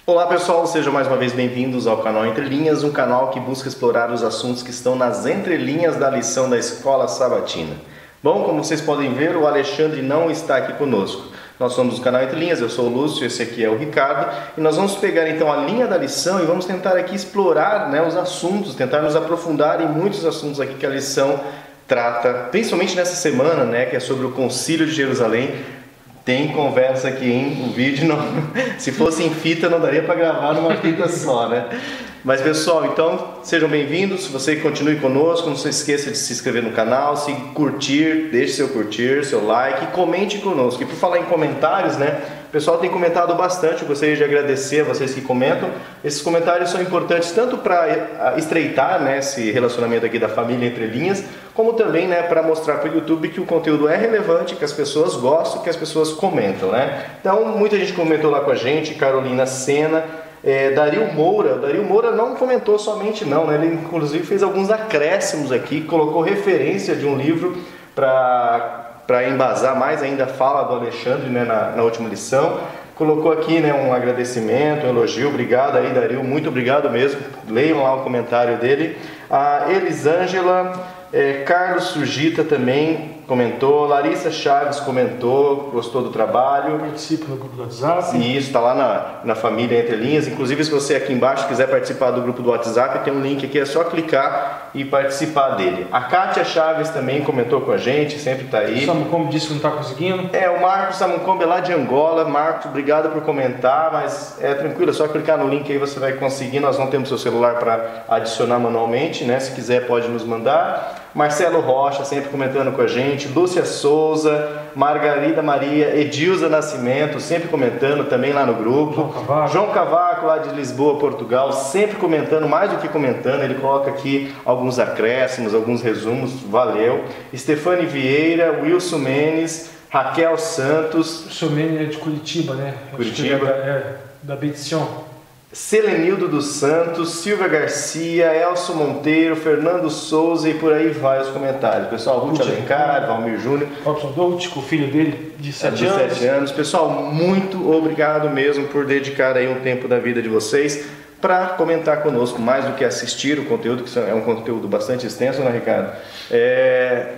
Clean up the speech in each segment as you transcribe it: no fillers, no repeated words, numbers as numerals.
Olá pessoal, sejam mais uma vez bem-vindos ao canal Entre Linhas, um canal que busca explorar os assuntos que estão nas entrelinhas da lição da Escola Sabatina. Bom, como vocês podem ver, o Alexandre não está aqui conosco. Nós somos o canal Entre Linhas, eu sou o Lúcio, esse aqui é o Ricardo, e nós vamos pegar então a linha da lição e vamos tentar aqui explorar, os assuntos, tentar nos aprofundar em muitos assuntos aqui que a lição trata, principalmente nessa semana, que é sobre o Concílio de Jerusalém. Tem conversa aqui, hein? O vídeo, não... se fosse em fita, não daria para gravar numa fita só, né? Mas pessoal, então, sejam bem-vindos. Você continue conosco, não se esqueça de se inscrever no canal, se curtir, deixe seu curtir, seu like e comente conosco. E por falar em comentários, o pessoal tem comentado bastante, eu gostaria de agradecer a vocês que comentam. Esses comentários são importantes tanto para estreitar esse relacionamento aqui da família Entre Linhas, como também para mostrar para o YouTube que o conteúdo é relevante, que as pessoas gostam, que as pessoas comentam, Então, muita gente comentou lá com a gente, Carolina Sena, Dario Moura não comentou somente ele inclusive fez alguns acréscimos aqui, colocou referência de um livro para embasar mais ainda a fala do Alexandre na última lição. Colocou aqui um agradecimento, um elogio, obrigado aí Dario, muito obrigado mesmo, leiam lá o comentário dele. A Elisângela, Carlos Sugita também comentou, Larissa Chaves comentou, gostou do trabalho. Participa no grupo do WhatsApp. E isso está lá na família Entre Linhas. Inclusive, se você aqui embaixo quiser participar do grupo do WhatsApp, tem um link aqui, é só clicar e participar dele. A Kátia Chaves também comentou com a gente, sempre está aí. O Samucombe disse que não está conseguindo. O Marcos Samucombe é lá de Angola. Marcos, obrigado por comentar, mas tranquilo, é só clicar no link aí, você vai conseguir. Nós não temos seu celular para adicionar manualmente, se quiser pode nos mandar. Marcelo Rocha sempre comentando com a gente, Lúcia Souza, Margarida Maria, Edilza Nascimento sempre comentando também lá no grupo, João Cavaco lá de Lisboa, Portugal, sempre comentando, mais do que comentando, ele coloca aqui alguns acréscimos, alguns resumos, valeu. Stefane Vieira, Wilson Menes, Raquel Santos. O seu Menes é de Curitiba, Curitiba. Da Betição. Selenildo dos Santos, Silvia Garcia, Elson Monteiro, Fernando Souza e por aí vai os comentários. Pessoal, Ruth Alencar, Valmir Júnior. Robson Dolce, com o filho dele de 7 anos. Pessoal, muito obrigado mesmo por dedicar aí um tempo da vida de vocês para comentar conosco, mais do que assistir o conteúdo, que é um conteúdo bastante extenso, Ricardo?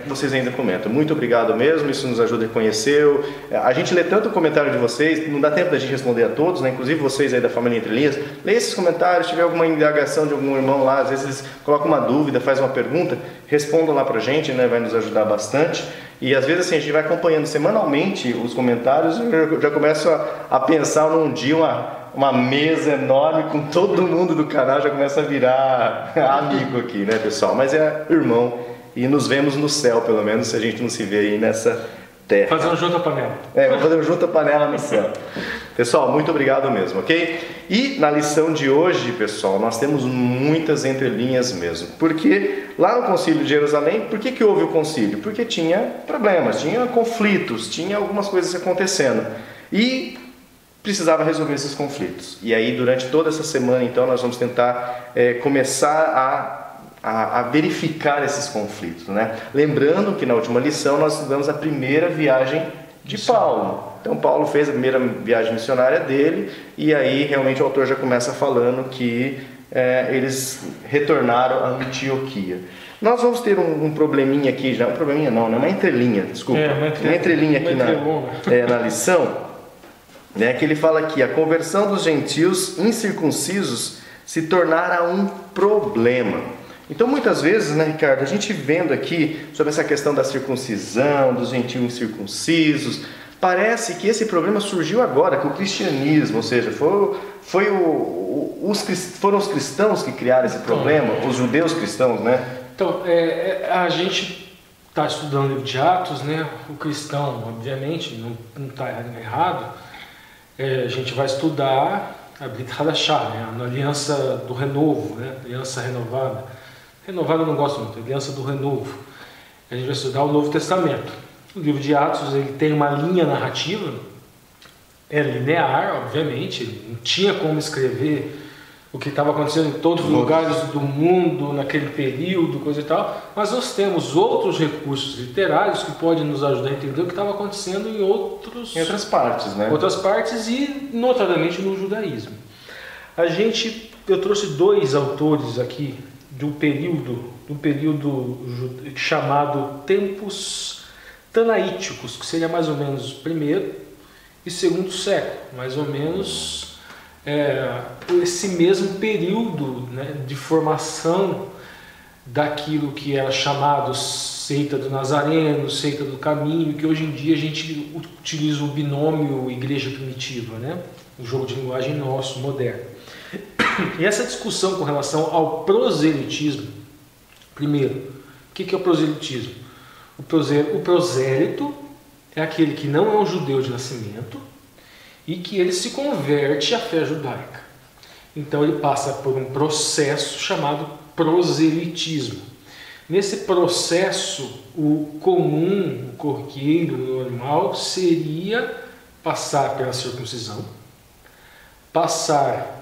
Vocês ainda comentam. Muito obrigado mesmo, isso nos ajuda a conhecer. A gente lê tanto o comentário de vocês, não dá tempo da gente responder a todos, inclusive vocês aí da família Entre Linhas. Leia esses comentários, se tiver alguma indagação de algum irmão lá, às vezes eles colocam uma dúvida, faz uma pergunta, respondam lá pra gente, vai nos ajudar bastante. E às vezes assim, a gente vai acompanhando semanalmente os comentários e eu já começo a pensar num dia uma mesa enorme com todo mundo do canal, já começa a virar amigo aqui, pessoal? Mas é irmão e nos vemos no céu, pelo menos, se a gente não se vê aí nessa terra. Fazendo junta panela. Vamos fazer um junta panela no céu. Pessoal, muito obrigado mesmo, ok? E na lição de hoje, pessoal, nós temos muitas entrelinhas mesmo. Porque lá no Concílio de Jerusalém, por que houve o concílio? Porque tinha problemas, tinha conflitos, tinha algumas coisas acontecendo. E precisava resolver esses conflitos. E aí, durante toda essa semana, então, nós vamos tentar começar a verificar esses conflitos, Lembrando que na última lição nós estudamos a primeira viagem de Paulo. Então, Paulo fez a primeira viagem missionária dele e aí, realmente, o autor já começa falando que eles retornaram a Antioquia. Nós vamos ter um probleminha aqui, já um probleminha não, uma entrelinha, desculpa. Uma entrelinha aqui na lição. Que ele fala aqui, a conversão dos gentios incircuncisos se tornara um problema. Então muitas vezes, Ricardo, a gente vendo aqui sobre essa questão da circuncisão, dos gentios incircuncisos, parece que esse problema surgiu agora com o cristianismo, ou seja, foram os cristãos que criaram esse problema, os judeus cristãos, Então, a gente está estudando o livro de Atos, o cristão, obviamente, não está errado. A gente vai estudar a Brit Hadashah, a aliança do renovo, aliança renovada. Renovada eu não gosto muito, aliança do renovo. A gente vai estudar o Novo Testamento. O livro de Atos ele tem uma linha narrativa, é linear, obviamente, não tinha como escrever o que estava acontecendo em todos os lugares do mundo naquele período, coisa e tal, mas nós temos outros recursos literários que podem nos ajudar a entender o que estava acontecendo em outras partes, né? Outras partes e notadamente no judaísmo. Eu trouxe dois autores aqui do período chamado Tempos Tanaíticos, que seria mais ou menos primeiro e segundo século, mais ou menos esse mesmo período, né, de formação daquilo que era chamado seita do Nazareno, seita do Caminho, que hoje em dia a gente utiliza o binômio igreja primitiva, né? O jogo de linguagem nosso, moderno. E essa discussão com relação ao proselitismo, primeiro, o que é o proselitismo? O prosélito é aquele que não é um judeu de nascimento e que ele se converte à fé judaica. Então ele passa por um processo chamado proselitismo. Nesse processo, o comum, o corriqueiro, o normal, seria passar pela circuncisão, passar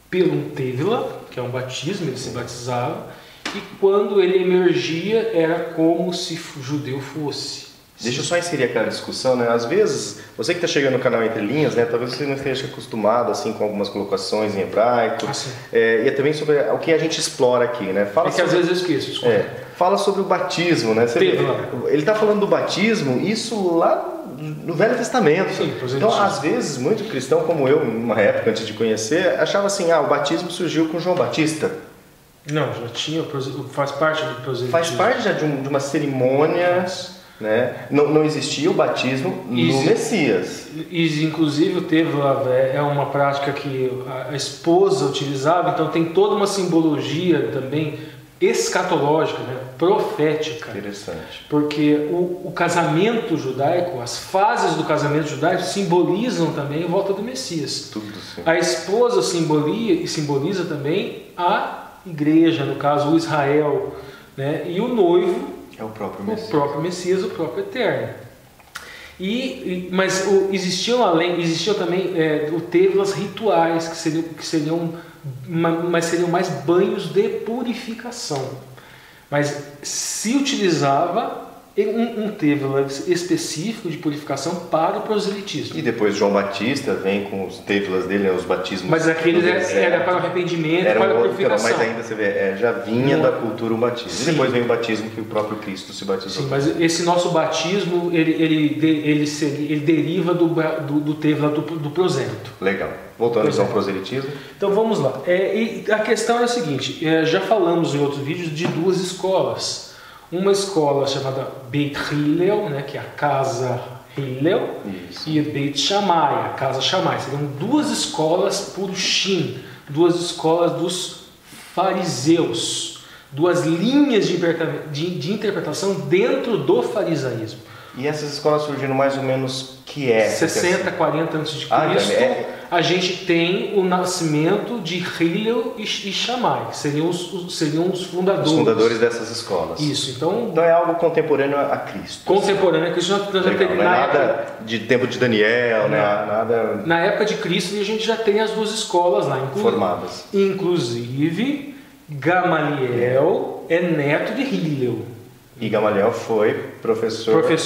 pelo tevila, que é um batismo, ele se batizava, e quando ele emergia era como se judeu fosse. Deixa eu só inserir aquela discussão, né? Às vezes, você que está chegando no canal Entre Linhas, né? Talvez você não esteja acostumado assim com algumas colocações em hebraico. E também sobre o que a gente explora aqui, né? Fala que sobre... às vezes eu esqueço. Fala sobre o batismo, né? Ele está falando do batismo, isso lá no Velho Testamento. Sim, então, às vezes, muito cristão como eu, numa época antes de conhecer, achava assim, o batismo surgiu com João Batista. Não, já tinha, faz parte do proselitismo. Faz parte já de uma cerimônia... Né? Não existia o batismo no Messias. Inclusive o tevila é uma prática que a esposa utilizava, então tem toda uma simbologia também escatológica, né? Profética. Interessante. Porque o casamento judaico, as fases do casamento judaico simbolizam também a volta do Messias. Tudo sim. A esposa simboliza também a igreja, no caso o Israel, né? E o noivo é o próprio Messias. O próprio Messias, o próprio Eterno. Mas existiam também o tevilas rituais, que seriam mais banhos de purificação. Mas se utilizava um tevila específico de purificação para o proselitismo. E depois João Batista vem com os tevilas dele, os batismos. Mas aqueles era para o arrependimento, para a purificação. Mas ainda você vê, já vinha da cultura o batismo. Sim. E depois vem o batismo que o próprio Cristo se batizou. Sim, mas esse nosso batismo, ele deriva do tevila do prosélito. Legal. Voltando então ao proselitismo. Então vamos lá. E a questão é a seguinte, já falamos em outros vídeos de duas escolas. Uma escola chamada Beit Hillel, né, que é a casa Hillel, e Beit Shammai, a casa Shammai. Seriam duas escolas purushim, duas escolas dos fariseus, duas linhas de interpretação dentro do farisaísmo. E essas escolas surgiram mais ou menos que é? 60, 40 a.C. A gente tem o nascimento de Hillel e Shammai, seriam os fundadores. Os fundadores dessas escolas. Isso, então é algo contemporâneo a Cristo. Contemporâneo a Cristo. Não é nada de tempo de Daniel, né? Nada... Na época de Cristo a gente já tem as duas escolas lá. Formadas. Inclusive, Gamaliel é neto de Hillel. E Gamaliel foi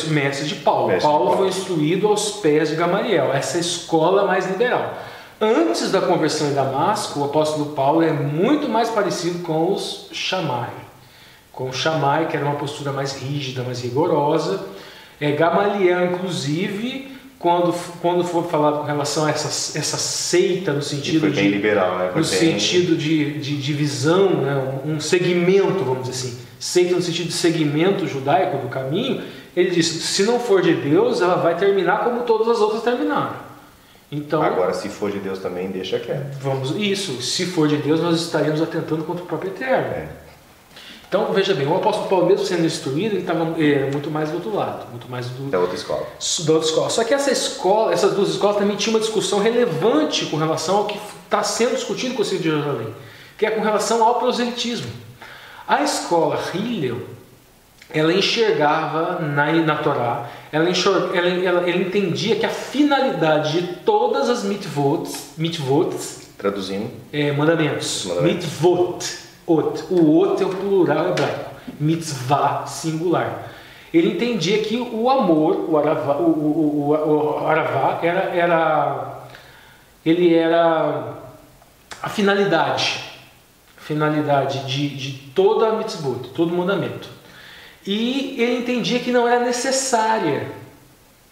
mestre de Paulo. Paulo foi instruído aos pés de Gamaliel, essa escola mais liberal. Antes da conversão em Damasco, o apóstolo Paulo é muito mais parecido com os Shammai. Com o Shammai, que era uma postura mais rígida, mais rigorosa. Gamaliel, inclusive, quando for falar com relação a essa seita, no sentido foi bem liberal, né? Sentido de divisão, né? Um segmento, vamos dizer assim. Seita no sentido de segmento judaico do caminho, ele disse, se não for de Deus, ela vai terminar como todas as outras terminaram. Então, agora, se for de Deus também, deixa quieto. Se for de Deus, nós estaríamos atentando contra o próprio Eterno. Então, veja bem, o apóstolo Paulo, mesmo sendo instruído, ele estava muito mais do outro lado, muito mais da outra escola. Só que essas duas escolas também tinham uma discussão relevante com relação ao que está sendo discutido com o Concílio de Jerusalém, que é com relação ao proselitismo. A escola Hillel, ela enxergava na Torá, ela entendia que a finalidade de todas as mitvot, traduzindo, mandamentos. Mitvot, o ot é o plural hebraico, mitzvah singular. Ele entendia que o amor, o aravá, ele era a finalidade de toda a mitzvot, todo o mandamento. E ele entendia que não era necessária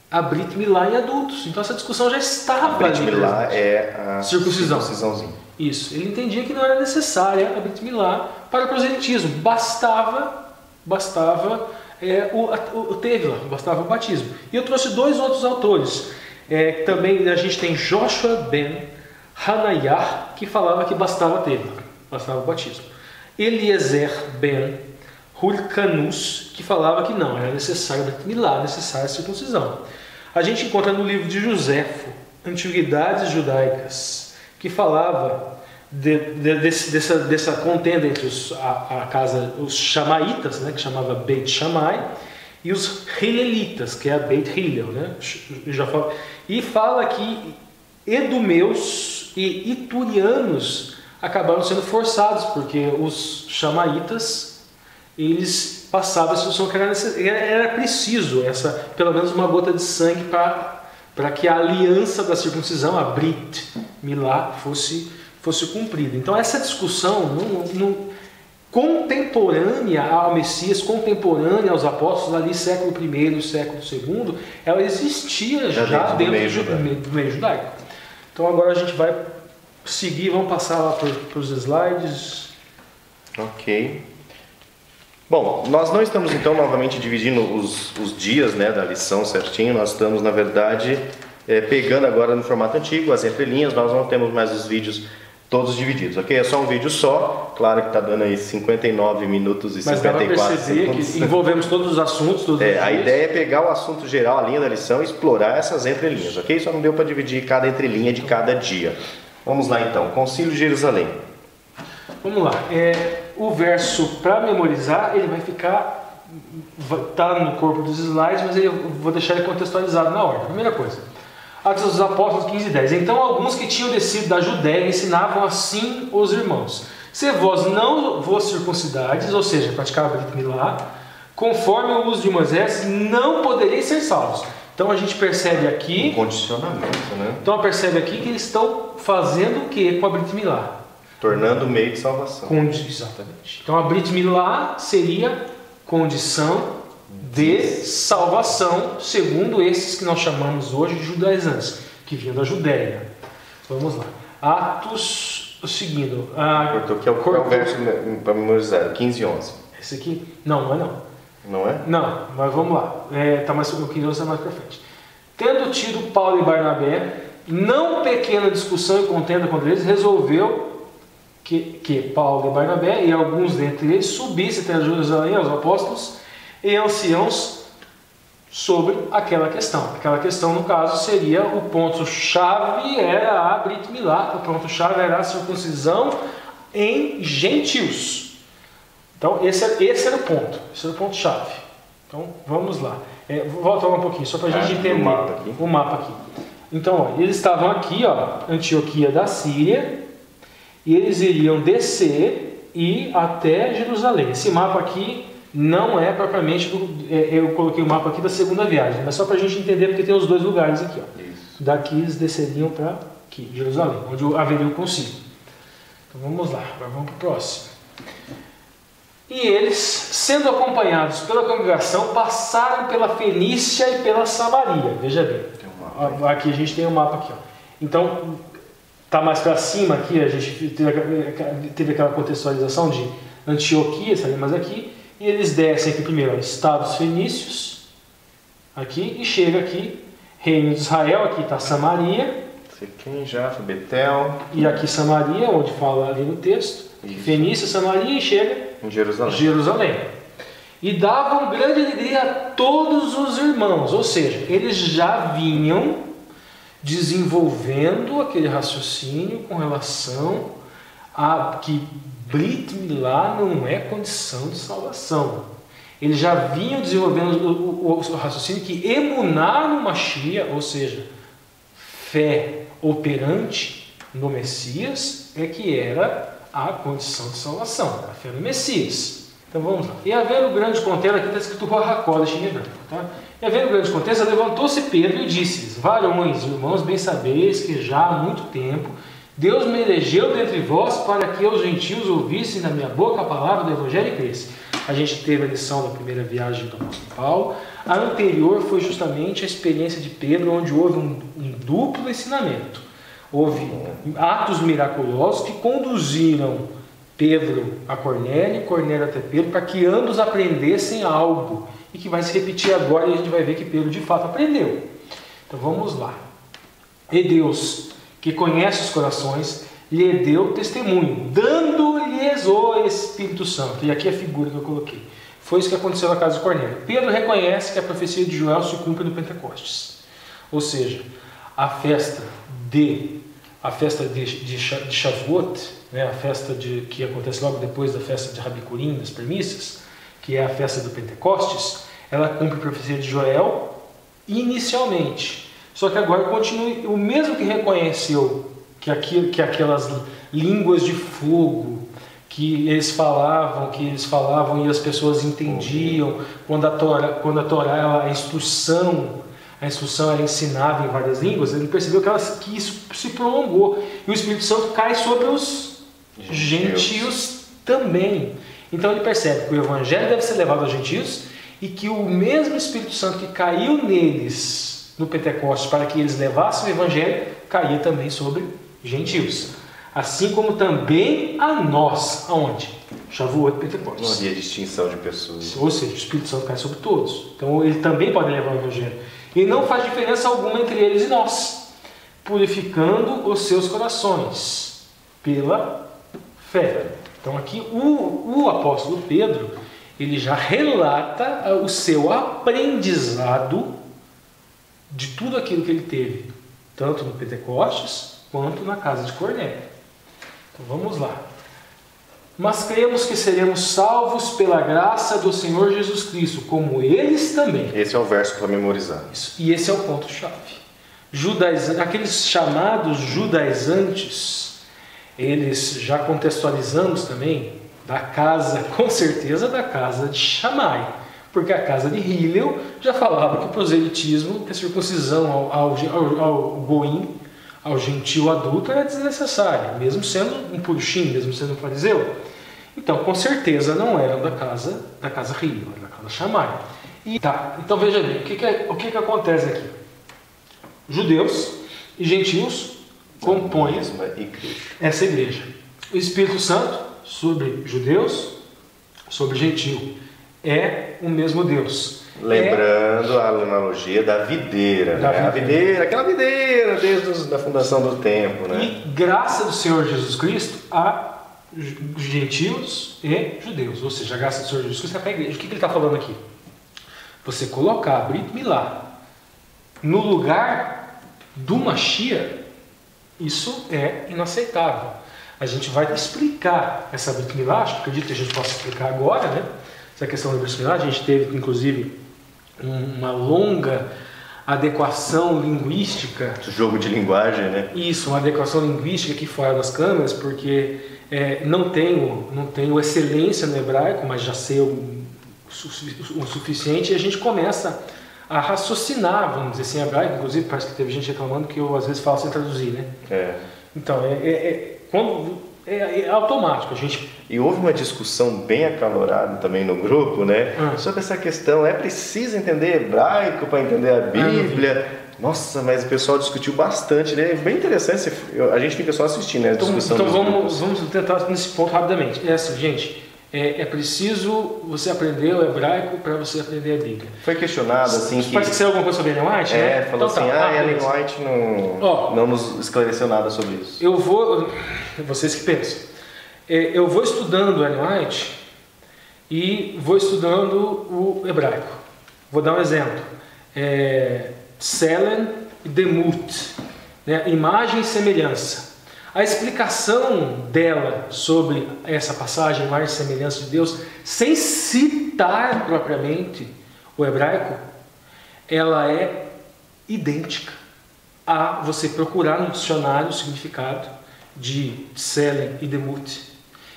a Brit Milá em adultos. Então essa discussão já estava ali. Brit Milá é a circuncisãozinha. Isso. Ele entendia que não era necessária a Brit Milá para o proselitismo. Bastava o Tevila, bastava o batismo. E eu trouxe dois outros autores. Também a gente tem Joshua ben Hanayah, que falava que bastava Tevila, bastava o batismo. Eliezer ben Hurcanus, que falava que não, era necessário a Brit Milá, necessária a circuncisão. A gente encontra no livro de Joséfo, Antiguidades Judaicas, que falava dessa contenda entre os Chamaitas, né, que chamava Beit Shammai, e os Hillelitas, que é a Beit Hillel, né? E fala que edumeus e iturianos acabaram sendo forçados, porque os Chamaitas, eles passavam a instrução que era preciso pelo menos uma gota de sangue para que a aliança da circuncisão, a Brit Milá, fosse cumprida. Então essa discussão contemporânea ao Messias, contemporânea aos apóstolos, ali século I, século II, ela existia já dentro do meio judaico. Então agora a gente vai seguir, vamos passar lá para os slides. Ok. Bom, nós não estamos então novamente dividindo os dias, né, da lição certinho. Nós estamos, na verdade, pegando agora no formato antigo, as entrelinhas. Nós não temos mais os vídeos todos divididos, ok? É só um vídeo só, claro que está dando aí 59 minutos e 54 segundos. Mas dá para perceber que envolvemos todos os assuntos. A ideia é pegar o assunto geral, a linha da lição, e explorar essas entrelinhas, ok? Só não deu para dividir cada entrelinha de cada dia. Vamos lá então, Concílio de Jerusalém. Vamos lá, o verso para memorizar, ele vai ficar, está no corpo dos slides, mas eu vou deixar ele contextualizado na ordem. Primeira coisa, Atos dos Apóstolos 15:10. Então alguns que tinham descido da Judéia ensinavam assim os irmãos: se vós não vos circuncidades, ou seja, praticar a Brit Milá, conforme o uso de Moisés, não podereis ser salvos. Então a gente percebe aqui... Um condicionamento, né? Então percebe aqui que eles estão fazendo o que com a Brit Milá? Tornando o meio de salvação. Exatamente. Então a Brit Milá seria condição de salvação, segundo esses que nós chamamos hoje de judaizantes, que vinham da Judéia. Vamos lá. Atos, seguindo. Cortou, que é o verso para memorizar, 15:11. Esse aqui? Não é não. Não é? Não, mas vamos lá. O 15:11 está mais para frente. Tendo tido Paulo e Barnabé, não pequena discussão e contenda contra eles, resolveu que Paulo e Barnabé e alguns dentre eles subissem até Jerusalém aos apóstolos e anciãos sobre aquela questão. Aquela questão, no caso, seria o ponto-chave era a Brit Milá, o ponto-chave era a circuncisão em gentios. Então, esse era o ponto, esse era o ponto-chave. Então, vamos lá. Vou voltar um pouquinho, só para a gente entender o mapa aqui. Então, eles estavam aqui, Antioquia da Síria, e eles iriam descer e ir até Jerusalém. Esse mapa aqui não é propriamente eu coloquei o mapa aqui da segunda viagem, mas só para a gente entender, porque tem os dois lugares aqui. Isso. Daqui eles desceriam para aqui, Jerusalém, onde haveria o concílio. Então vamos lá, agora vamos para o próximo. E eles, sendo acompanhados pela congregação, passaram pela Fenícia e pela Samaria. Veja bem, aqui a gente tem um mapa aqui. Então, está mais para cima aqui, a gente teve aquela contextualização de Antioquia, sabe mais aqui. E eles descem aqui primeiro, estados fenícios, aqui, e chega aqui, reino de Israel, aqui está Samaria. Sequim, Jaffa, Betel. E aqui Samaria, onde fala ali no texto. Fenícia, Samaria, e chega em Jerusalém. E davam grande alegria a todos os irmãos, ou seja, eles já vinham desenvolvendo aquele raciocínio com relação a que Brit Milá não é condição de salvação. Eles já vinham desenvolvendo o raciocínio que emunar no Mashiach, ou seja, fé operante no Messias, é que era a condição de salvação, a fé no Messias. Então vamos lá. E havendo grande contenda, aqui está escrito Rahakodesh em hebraico, tá? E havendo grande contenda, levantou-se Pedro e disse-lhes: varões, irmãos, bem sabeis que já há muito tempo Deus me elegeu dentre vós para que os gentios ouvissem da minha boca a palavra do Evangelho e crescem. A gente teve a lição da primeira viagem do apóstolo Paulo. A anterior foi justamente a experiência de Pedro, onde houve um duplo ensinamento. Houve atos miraculosos que conduziram Pedro a Cornélio, Cornélio até Pedro, para que ambos aprendessem algo. E que vai se repetir agora e a gente vai ver que Pedro de fato aprendeu. Então vamos lá. E Deus, que conhece os corações, lhe deu testemunho, dando-lhes o Espírito Santo. E aqui é a figura que eu coloquei. Foi isso que aconteceu na casa de Cornélio. Pedro reconhece que a profecia de Joel se cumpre no Pentecostes. Ou seja, a festa de Shavuot, né, a festa que acontece logo depois da festa de Rabicurim, das premissas, que é a festa do Pentecostes, ela cumpre a profecia de Joel inicialmente. Só que agora continua o mesmo que reconheceu que aquelas línguas de fogo que eles falavam e as pessoas entendiam quando a Torá, a instrução era ensinada em várias línguas. Ele percebeu que isso se prolongou e o Espírito Santo cai sobre os gentios também. Então ele percebe que o Evangelho deve ser levado aos gentios e que o mesmo Espírito Santo que caiu neles no Pentecostes para que eles levassem o Evangelho caía também sobre gentios. Assim como também a nós, aonde? Shavuot e Pentecostes. Não havia distinção de pessoas. Ou seja, o Espírito Santo cai sobre todos. Então ele também pode levar o Evangelho. E não faz diferença alguma entre eles e nós, purificando os seus corações pela fé. Então aqui o apóstolo Pedro, ele já relata o seu aprendizado de tudo aquilo que ele teve, tanto no Pentecostes quanto na casa de Cornélio. Então vamos lá. Mas cremos que seremos salvos pela graça do Senhor Jesus Cristo, como eles também. Esse é o verso para memorizar. Isso. E esse é o ponto-chave. Aqueles chamados judaizantes, eles já contextualizamos também da casa, com certeza da casa de Shammai, porque a casa de Hillel já falava que o proselitismo, que a circuncisão ao goim, ao gentio adulto, era desnecessária, mesmo sendo um purushim, mesmo sendo um fariseu. Então, com certeza não eram da casa Hillel, era da casa Shammai. Então veja bem, o que acontece aqui? Judeus e gentios compõem essa igreja. O Espírito Santo sobre judeus, sobre gentio, é o mesmo Deus. Lembrando a analogia da videira, né? Aquela videira desde a fundação do tempo, né? E graça do Senhor Jesus Cristo a gentios e judeus. Ou seja, a graça do Senhor Jesus Cristo é para a igreja. O que ele está falando aqui? Você colocar Brit Milá no lugar do Mashiach, isso é inaceitável. A gente vai explicar essa Brit Milá, acredito que a gente possa explicar agora, né? Essa questão da Brit Milá, a gente teve inclusive uma longa adequação linguística. Jogo de linguagem, né? Isso, uma adequação linguística aqui fora das câmeras, porque não tenho excelência no hebraico, mas já sei o suficiente, e a gente começa a raciocinar, vamos dizer assim, em hebraico. Inclusive parece que teve gente reclamando que eu às vezes falo sem traduzir, né? Então, é automático. E houve uma discussão bem acalorada também no grupo, né? Sobre essa questão, é preciso entender hebraico para entender a Bíblia? Nossa, mas o pessoal discutiu bastante, né? Bem interessante, a gente fica só assistindo, né? A discussão então vamos tentar nesse ponto rapidamente. É assim, gente, é preciso você aprender o hebraico para você aprender a Bíblia. Foi questionado assim que... Parece que saiu alguma coisa sobre Ellen White, né? Falou então, assim, Ellen White não nos esclareceu nada sobre isso. Vocês que pensam. Eu vou estudando Ellen White e vou estudando o hebraico. Vou dar um exemplo. Selen e Demut, né? Imagem e semelhança. A explicação dela sobre essa passagem, imagem e semelhança de Deus, sem citar propriamente o hebraico, ela é idêntica a você procurar no dicionário o significado de Selen e Demut.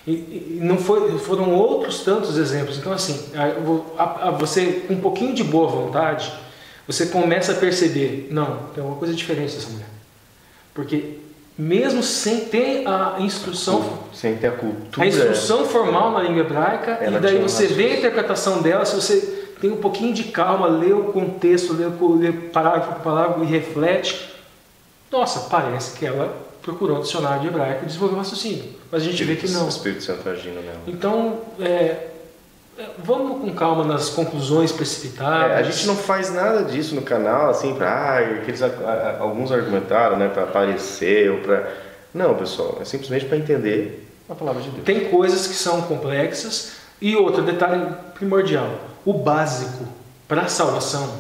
E não foram outros tantos exemplos. Então, assim, você com um pouquinho de boa vontade, você começa a perceber, não, tem uma coisa diferente dessa mulher. Porque mesmo sem ter a instrução, sem ter a cultura, a instrução formal na língua hebraica, e daí você vê a interpretação dela, se você tem um pouquinho de calma, lê o contexto, lê parágrafo por parágrafo e reflete, nossa, parece que ela procurou um dicionário de hebraico e desenvolveu um raciocínio. Mas a gente vê que não. O Espírito Santo agindo nela. Então, vamos com calma nas conclusões precipitadas. A gente não faz nada disso no canal, assim, alguns argumentaram, né, para aparecer ou para... Não, pessoal, é simplesmente para entender a palavra de Deus. Tem coisas que são complexas. E outro detalhe primordial, o básico para a salvação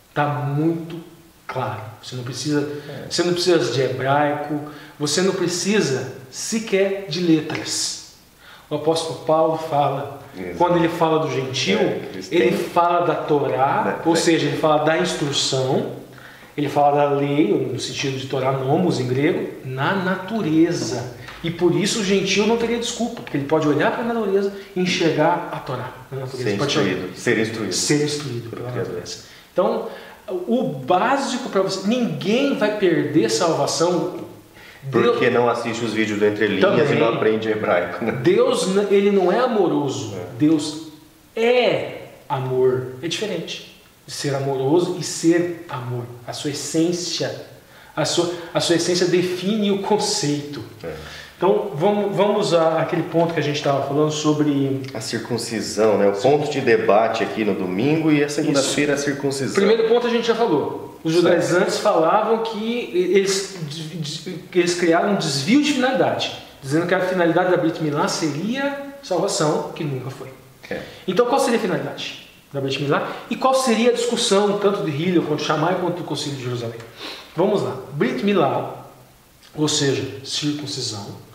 está muito claro. Você não precisa de hebraico, você não precisa sequer de letras. O apóstolo Paulo fala, quando ele fala do gentil, ele fala da Torá, ou seja, ele fala da instrução, ele fala da lei, no sentido de Torá nomos em grego, na natureza. E por isso o gentil não teria desculpa, porque ele pode olhar para a natureza e enxergar a Torá na natureza. Ser instruído pela natureza. Então, o básico para você, ninguém vai perder salvação. Porque não assiste os vídeos do Entre Linhas também, e não aprende hebraico. Né? Deus, ele não é amoroso. Deus é amor. É diferente de ser amoroso e ser amor. A sua essência, a sua essência define o conceito. Então, vamos àquele ponto que a gente estava falando sobre... A circuncisão, né? O ponto de debate aqui no domingo e a segunda-feira a circuncisão. Primeiro ponto a gente já falou. Os judaizantes falavam que eles criaram um desvio de finalidade, dizendo que a finalidade da Brit Milá seria salvação, que nunca foi. Então, qual seria a finalidade da Brit Milá? E qual seria a discussão, tanto de Hillel quanto de Shammai, quanto do Concílio de Jerusalém? Vamos lá. Brit Milá, ou seja, circuncisão,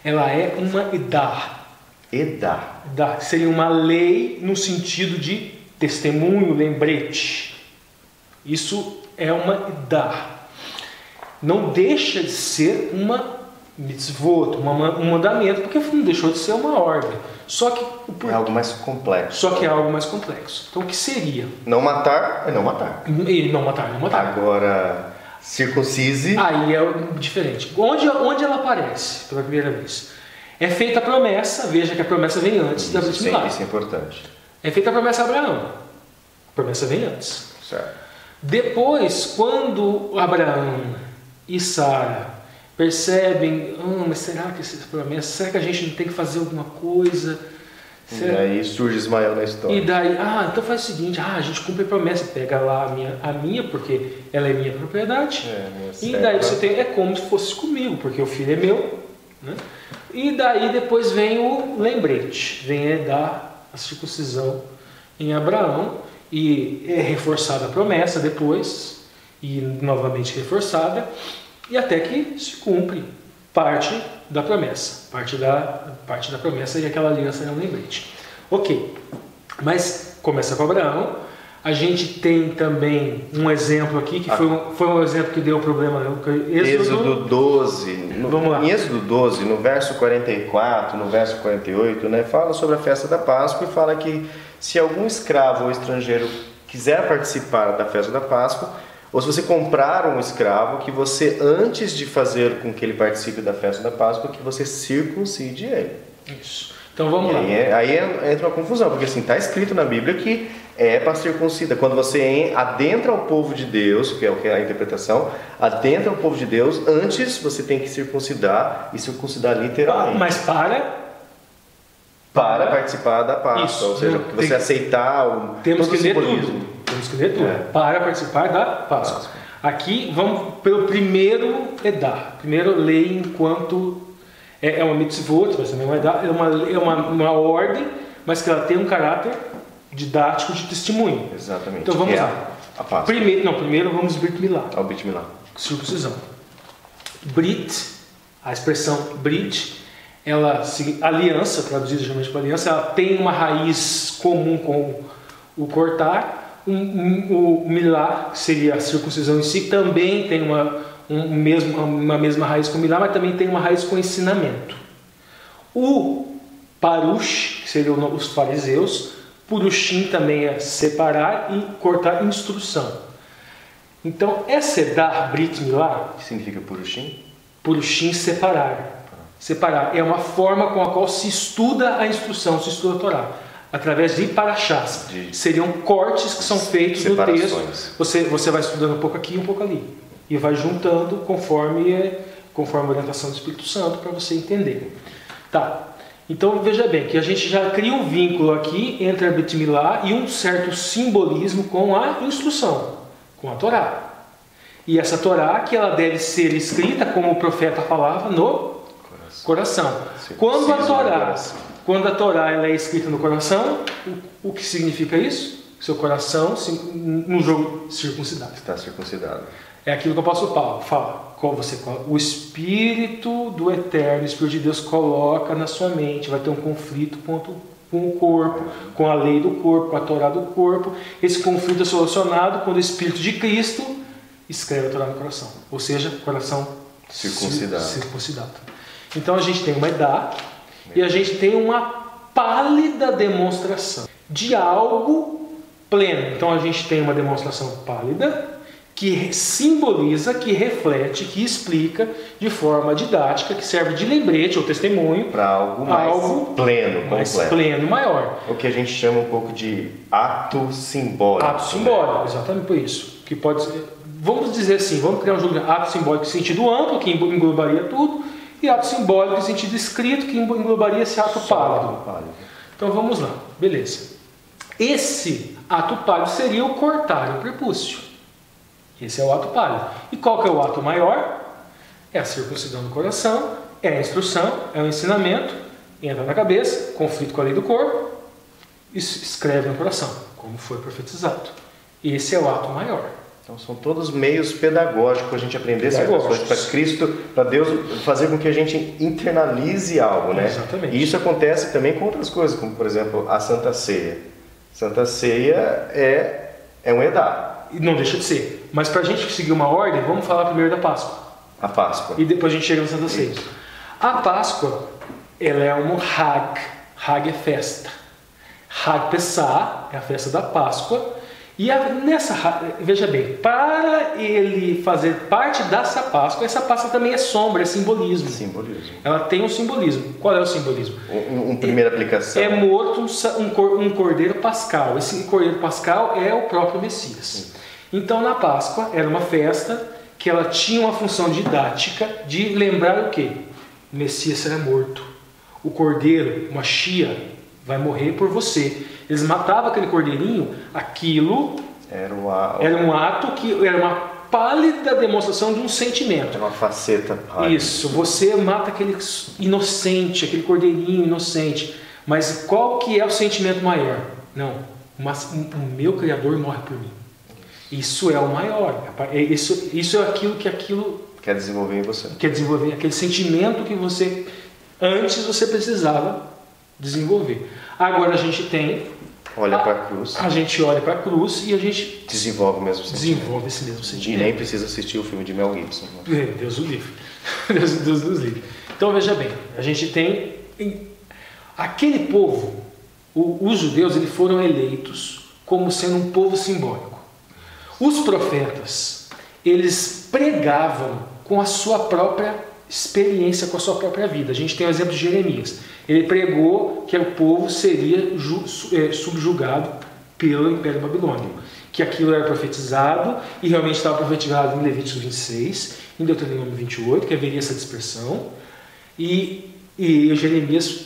ela é uma edá. Edá seria uma lei no sentido de testemunho, lembrete. Isso é uma edá. Não deixa de ser uma mitzvot, um mandamento, porque não deixou de ser uma ordem. Só que é algo mais complexo. Então o que seria? Não matar é não matar. E não matar é não matar. Agora, circuncise... Aí é diferente. Onde ela aparece pela primeira vez? É feita a promessa, veja que a promessa vem antes da Brit Milá. Isso é importante. É feita a promessa a Abraão. A promessa vem antes. Certo. Depois, quando Abraão e Sara percebem, mas será que essa promessa, será que a gente não tem que fazer alguma coisa? E aí surge Ismael na história. E daí, então faz o seguinte, a gente cumpre a promessa, pega lá a minha porque ela é minha propriedade. E daí você tem, é como se fosse comigo, porque o filho é meu. Né? E daí depois vem o lembrete, vem a circuncisão em Abraão, e é reforçada a promessa depois, e novamente reforçada, e até que se cumpre parte da promessa. Parte da promessa e aquela aliança é um lembrete. Ok, mas começa com Abraão. A gente tem também um exemplo aqui, que foi um exemplo que deu problema. Êxodo 12. Vamos lá. Em Êxodo 12, no verso 44, no verso 48, né, fala sobre a festa da Páscoa e fala que se algum escravo ou estrangeiro quiser participar da festa da Páscoa, ou se você comprar um escravo, que você, antes de fazer com que ele participe da festa da Páscoa, que você circuncide ele. Isso. Então vamos lá. Aí entra uma confusão, porque assim, está escrito na Bíblia que é para circuncida. Quando você adentra o povo de Deus, que é a interpretação, adentra o povo de Deus, antes você tem que circuncidar, e circuncidar literalmente. Mas para participar da Páscoa, isso, ou seja, que você aceitar temos que ler tudo. Temos que ler tudo. Para participar da Páscoa. Aqui vamos pelo primeiro edá, primeiro lei enquanto é uma mitzvot, mas também é uma ordem, mas que ela tem um caráter didático de testemunho. Exatamente. Então vamos lá. A Páscoa. Primeiro vamos Brit Milá. Ao Brit Milá. Circuncisão. Brit, a expressão Brit, ela aliança, traduzida geralmente para aliança, ela tem uma raiz comum com o cortar. O Milá, que seria a circuncisão em si, também tem uma mesma raiz com o Milá, mas também tem uma raiz com ensinamento. O Parush, que seriam os fariseus, Purushim também é separar e cortar instrução. Então, essa Edá Brit Milá... O que significa Purushim? Purushim, separar. Separar é uma forma com a qual se estuda a instrução, se estuda a Torá. Através de parashás. Seriam cortes que são feitos no texto. Você vai estudando um pouco aqui e um pouco ali. E vai juntando conforme a orientação do Espírito Santo para você entender. Tá. Então veja bem que a gente já cria um vínculo aqui entre a Brit Milá e um certo simbolismo com a instrução, com a Torá. E essa Torá que ela deve ser escrita como o profeta falava no coração. Quando a Torá ela é escrita no coração, o que significa isso? Seu coração no jogo circuncidado. Está circuncidado. É aquilo que o apóstolo Paulo fala. O Espírito do Eterno, o Espírito de Deus coloca na sua mente, vai ter um conflito com o corpo, com a lei do corpo, com a Torá do corpo. Esse conflito é solucionado quando o Espírito de Cristo escreve a Torá no coração. Ou seja, coração circuncidado. Então a gente tem uma edá e a gente tem uma pálida demonstração de algo pleno. Então a gente tem uma demonstração pálida que simboliza, que reflete, que explica de forma didática, que serve de lembrete ou testemunho para algo mais pleno, mais completo. Pleno, maior. O que a gente chama um pouco de ato simbólico. Ato simbólico, exatamente por isso. Que pode ser, vamos dizer assim, vamos criar um jogo de ato simbólico em sentido amplo, que englobaria tudo, e ato simbólico em sentido escrito, que englobaria esse ato pálido. Então vamos lá, beleza. Esse ato pálido seria o cortar o prepúcio. Esse é o ato pálido. E qual que é o ato maior? É a circuncisão do coração, é a instrução, é o ensinamento, entra na cabeça, conflito com a lei do corpo, escreve no coração, como foi profetizado. Esse é o ato maior. Então são todos meios pedagógicos para a gente aprender certas coisas, para Cristo, para Deus fazer com que a gente internalize algo, né? Exatamente. E isso acontece também com outras coisas, como por exemplo a Santa Ceia. Santa Ceia é um edá. Não deixa de ser. Mas para a gente seguir uma ordem, vamos falar primeiro da Páscoa. A Páscoa. E depois a gente chega na Santa Ceia. A Páscoa, ela é um Hag. Hag é festa. Hag Pessah é a festa da Páscoa. E veja bem, para ele fazer parte dessa Páscoa, essa Páscoa também é sombra, é simbolismo. Simbolismo. Ela tem um simbolismo. Qual é o simbolismo? Uma primeira aplicação. É morto um cordeiro pascal. Esse cordeiro pascal é o próprio Messias. Sim. Então, na Páscoa, era uma festa que ela tinha uma função didática de lembrar o quê? O Messias será morto. O cordeiro, uma chia, vai morrer por você. Eles matavam aquele cordeirinho, aquilo era um ato que era uma pálida demonstração de um sentimento. É uma faceta pálida. Isso, você mata aquele inocente, aquele cordeirinho inocente. Mas qual que é o sentimento maior? Não, o meu Criador morre por mim. Isso é o maior. Isso é aquilo que aquilo quer desenvolver em você. Quer desenvolver aquele sentimento que antes você precisava desenvolver. Agora a gente olha para a cruz. A gente olha para a cruz e a gente desenvolve o mesmo sentimento. Desenvolve esse mesmo sentimento. E nem precisa assistir o filme de Mel Gibson. Deus o livre. Deus nos livre. Então veja bem, a gente tem aquele povo, os judeus, eles foram eleitos como sendo um povo simbólico. Os profetas, eles pregavam com a sua própria experiência, com a sua própria vida. A gente tem o exemplo de Jeremias. Ele pregou que o povo seria subjugado pelo Império Babilônico. Que aquilo era profetizado, e realmente estava profetizado em Levítico 26, em Deuteronômio 28, que haveria essa dispersão. E Jeremias,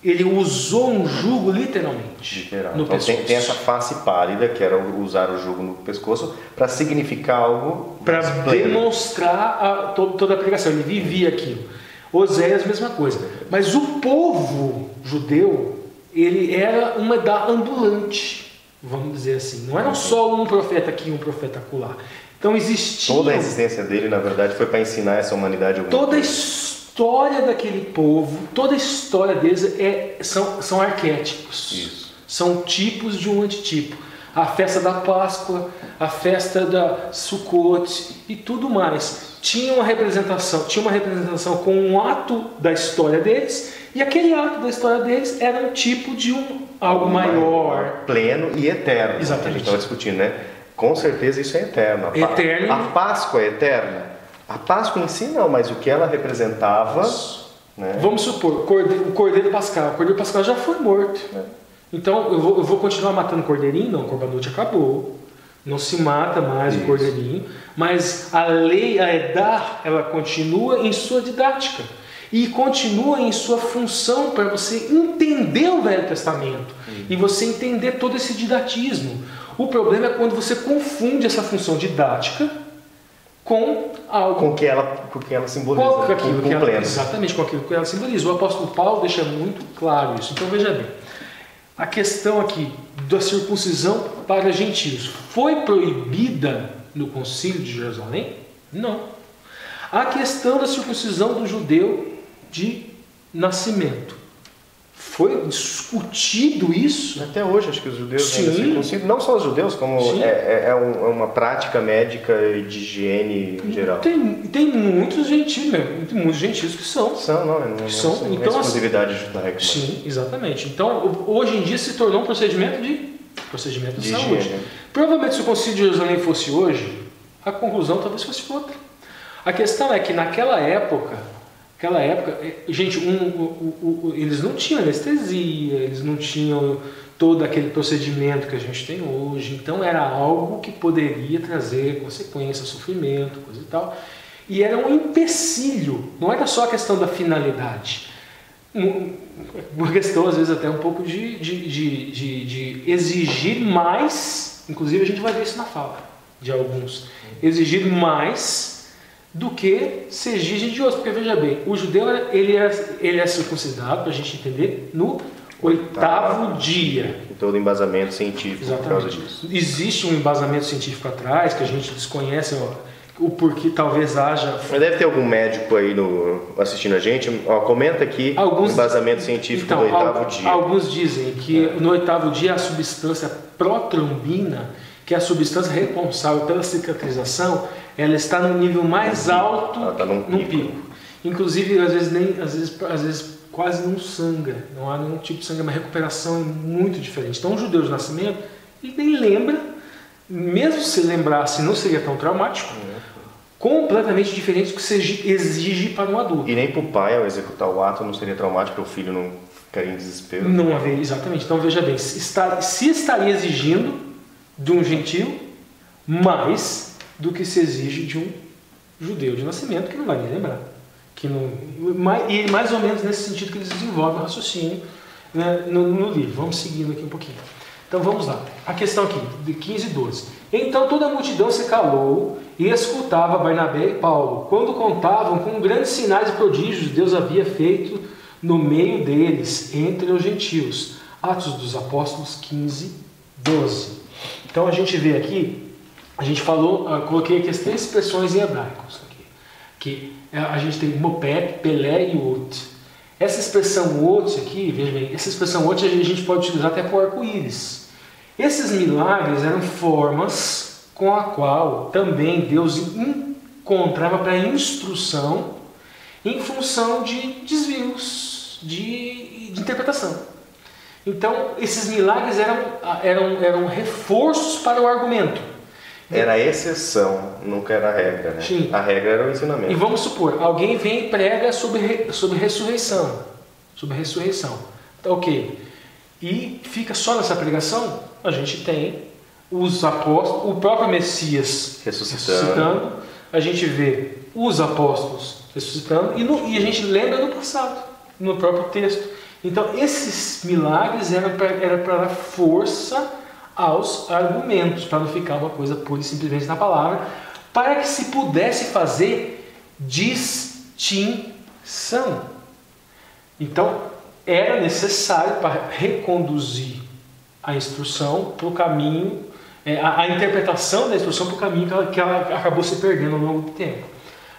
ele usou um jugo literalmente. No então pescoço. Tem essa face pálida, que era usar o jugo no pescoço, para significar algo. Para demonstrar toda a pregação. Ele vivia aquilo. Oséias, mesma coisa. Mas o povo judeu, ele era uma edá ambulante, vamos dizer assim. Não era só um profeta aqui e um profeta acolá. Então existia... Toda a existência dele, na verdade, foi para ensinar essa humanidade. Toda a história daquele povo, toda a história deles são arquétipos. Isso. São tipos de um antitipo. A festa da Páscoa, a festa da Sukkot e tudo mais. Tinha uma representação com um ato da história deles, e aquele ato da história deles era um tipo de algo maior, pleno e eterno. Exatamente. A gente estava discutindo, né? Com certeza isso é eterno. Eterno. A Páscoa é eterna. A Páscoa em si não, mas o que ela representava... Né? Vamos supor, o Cordeiro Pascal. O Cordeiro Pascal já foi morto. Então, eu vou continuar matando o Cordeirinho? Não, o Corbanute acabou. Não se mata mais o Cordeirinho. Mas a lei, a Edá, ela continua em sua didática. E continua em sua função para você entender o Velho Testamento. E você entender todo esse didatismo. O problema é quando você confunde essa função didática com algo... Com o que ela simboliza. Exatamente, com aquilo que ela simboliza. O apóstolo Paulo deixa muito claro isso. Então veja bem, a questão aqui da circuncisão para gentios foi proibida no Concílio de Jerusalém? Não. A questão da circuncisão do judeu de nascimento. Foi discutido isso? Até hoje, acho que os judeus ainda circuncidam. Não só os judeus, como é uma prática médica e de higiene em geral. Tem muitos gentios mesmo. Tem muitos gentios que são. Não são. Então, exclusividade judaica. Sim, exatamente. Então, hoje em dia se tornou um procedimento de saúde. Higiene. Provavelmente, se o Concílio de Jerusalém fosse hoje, a conclusão talvez fosse outra. A questão é que naquela época, gente, eles não tinham anestesia, eles não tinham todo aquele procedimento que a gente tem hoje. Então era algo que poderia trazer consequência, sofrimento, coisa e tal. E era um empecilho, não era só a questão da finalidade. Uma questão, às vezes, até um pouco de exigir mais, inclusive a gente vai ver isso na fala de alguns, exigir mais do que se exige de outros. Porque veja bem, o judeu ele é circuncidado, para a gente entender, no 8º dia. E todo embasamento científico. Exatamente. Por causa disso. Existe um embasamento científico atrás, que a gente desconhece o porquê talvez haja... Mas deve ter algum médico aí assistindo a gente. Comenta aqui o embasamento científico do 8º dia. Alguns dizem que no 8º dia a substância protrombina, que é a substância responsável pela cicatrização, ela está no nível mais alto, no pico. Inclusive, às vezes quase não sangra, não há nenhum tipo de sangue, uma recuperação é muito diferente. Então, o judeu de nascimento, ele nem lembra, mesmo se lembrasse, não seria tão traumático, completamente diferente do que se exige para um adulto. E nem para o pai, ao executar o ato, não seria traumático para o filho não ficar em desespero? Não haveria, exatamente. Então, veja bem, se estaria exigindo de um gentio mais do que se exige de um judeu de nascimento, que não vai nem lembrar. E mais ou menos nesse sentido que eles desenvolvem o raciocínio, né, no livro. Vamos seguindo aqui um pouquinho. Então vamos lá. A questão aqui, de 15 e 12. Então toda a multidão se calou e escutava Barnabé e Paulo, quando contavam com grandes sinais e prodígios Deus havia feito no meio deles, entre os gentios. Atos dos Apóstolos 15, 12. Então a gente vê aqui, a gente falou, coloquei aqui as 3 expressões em hebraico. Que a gente tem Moped, Pelé e Ot. Essa expressão Ot aqui, veja bem, essa expressão Ot a gente pode utilizar até para o arco-íris. Esses milagres eram formas com a qual também Deus encontrava para instrução em função de desvios de interpretação. Então, esses milagres eram reforços para o argumento. Era a exceção, nunca era a regra, né? Sim. A regra era o ensinamento. E vamos supor, alguém vem e prega sobre ressurreição. Sobre ressurreição. Então, ok. E fica só nessa pregação? A gente tem os apóstolos, o próprio Messias ressuscitando. A gente vê os apóstolos ressuscitando. E a gente lembra do passado, no próprio texto. Então, esses milagres eram para dar força aos argumentos, para não ficar uma coisa pura e simplesmente na palavra, para que se pudesse fazer distinção. Então, era necessário para reconduzir a instrução para o caminho, a interpretação da instrução para o caminho que ela acabou se perdendo ao longo do tempo.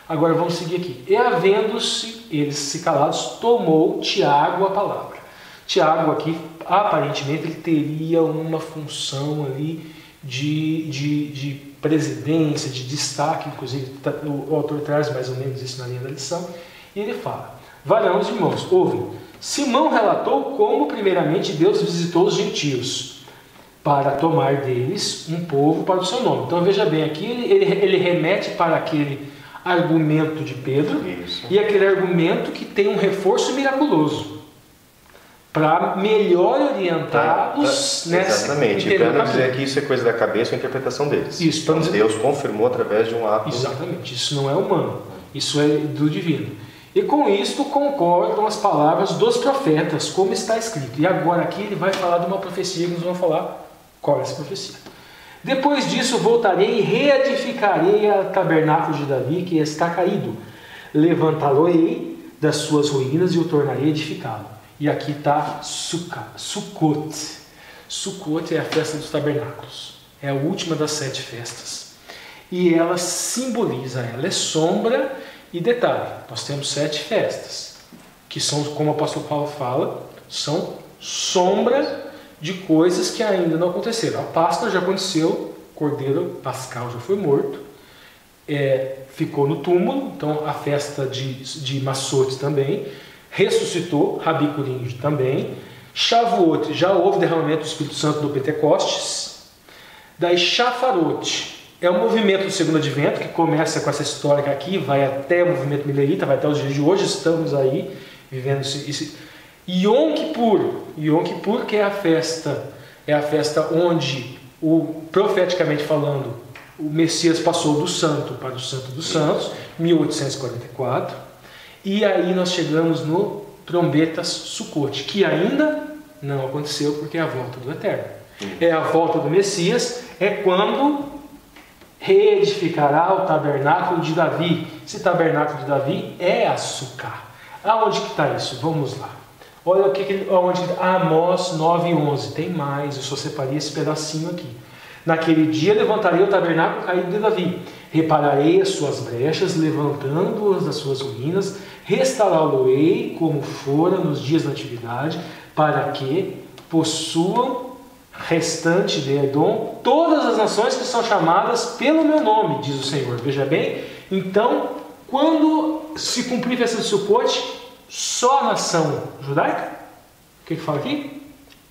Agora vamos seguir aqui. E havendo-se eles se calados, tomou Tiago a palavra. Tiago aqui, aparentemente, ele teria uma função ali de presidência, de destaque, inclusive o autor traz mais ou menos isso na linha da lição, e ele fala: varãos irmãos, ouvem, Simão relatou como primeiramente Deus visitou os gentios para tomar deles um povo para o seu nome. Então veja bem, aqui ele remete para argumento de Pedro. Isso. E aquele argumento que tem um reforço miraculoso para melhor orientar os... Exatamente. E para não dizer que isso é coisa da cabeça ou interpretação deles. Isso, então, Deus confirmou através de um ato. Exatamente. Isso não é humano. Isso é do divino. E com isto concordam as palavras dos profetas, como está escrito. E agora aqui ele vai falar de uma profecia que nós vamos falar qual é essa profecia. Depois disso voltarei e reedificarei o tabernáculo de Davi que está caído. Levantá-lo-ei das suas ruínas e o tornarei a edificá-lo. E aqui está Sukkot. Sukkot é a festa dos tabernáculos. É a última das 7 festas. E ela simboliza, ela é sombra. E detalhe, nós temos 7 festas, que são, como o apóstolo Paulo fala, são sombra de coisas que ainda não aconteceram. A Páscoa já aconteceu, o Cordeiro Pascal já foi morto, ficou no túmulo, então a festa de Massot também, ressuscitou, Rabi Kurim também, Shavuot, já houve derramamento do Espírito Santo do Pentecostes, daí Shafarot, é um movimento do segundo advento que começa com essa história aqui, vai até o movimento milerita, vai até os dias de hoje, estamos aí vivendo esse Yom Kippur, que é a festa onde, profeticamente falando, o Messias passou do santo para o santo dos santos, 1844, e aí nós chegamos no Trombetas Sukkot, que ainda não aconteceu porque é a volta do Eterno. É a volta do Messias, é quando reedificará o tabernáculo de Davi. Esse tabernáculo de Davi é a Sukkah. Aonde que está isso? Vamos lá. Olha onde Amós 9:11. Tem mais, eu só separei esse pedacinho aqui. Naquele dia levantarei o tabernáculo caído de Davi. Repararei as suas brechas, levantando-as das suas ruínas. Restaurá-lo-ei como fora nos dias da atividade, para que possuam restante de Edom todas as nações que são chamadas pelo meu nome, diz o Senhor. Veja bem, então, quando se cumprir a festa de Sukkot, só a nação judaica? O que fala aqui?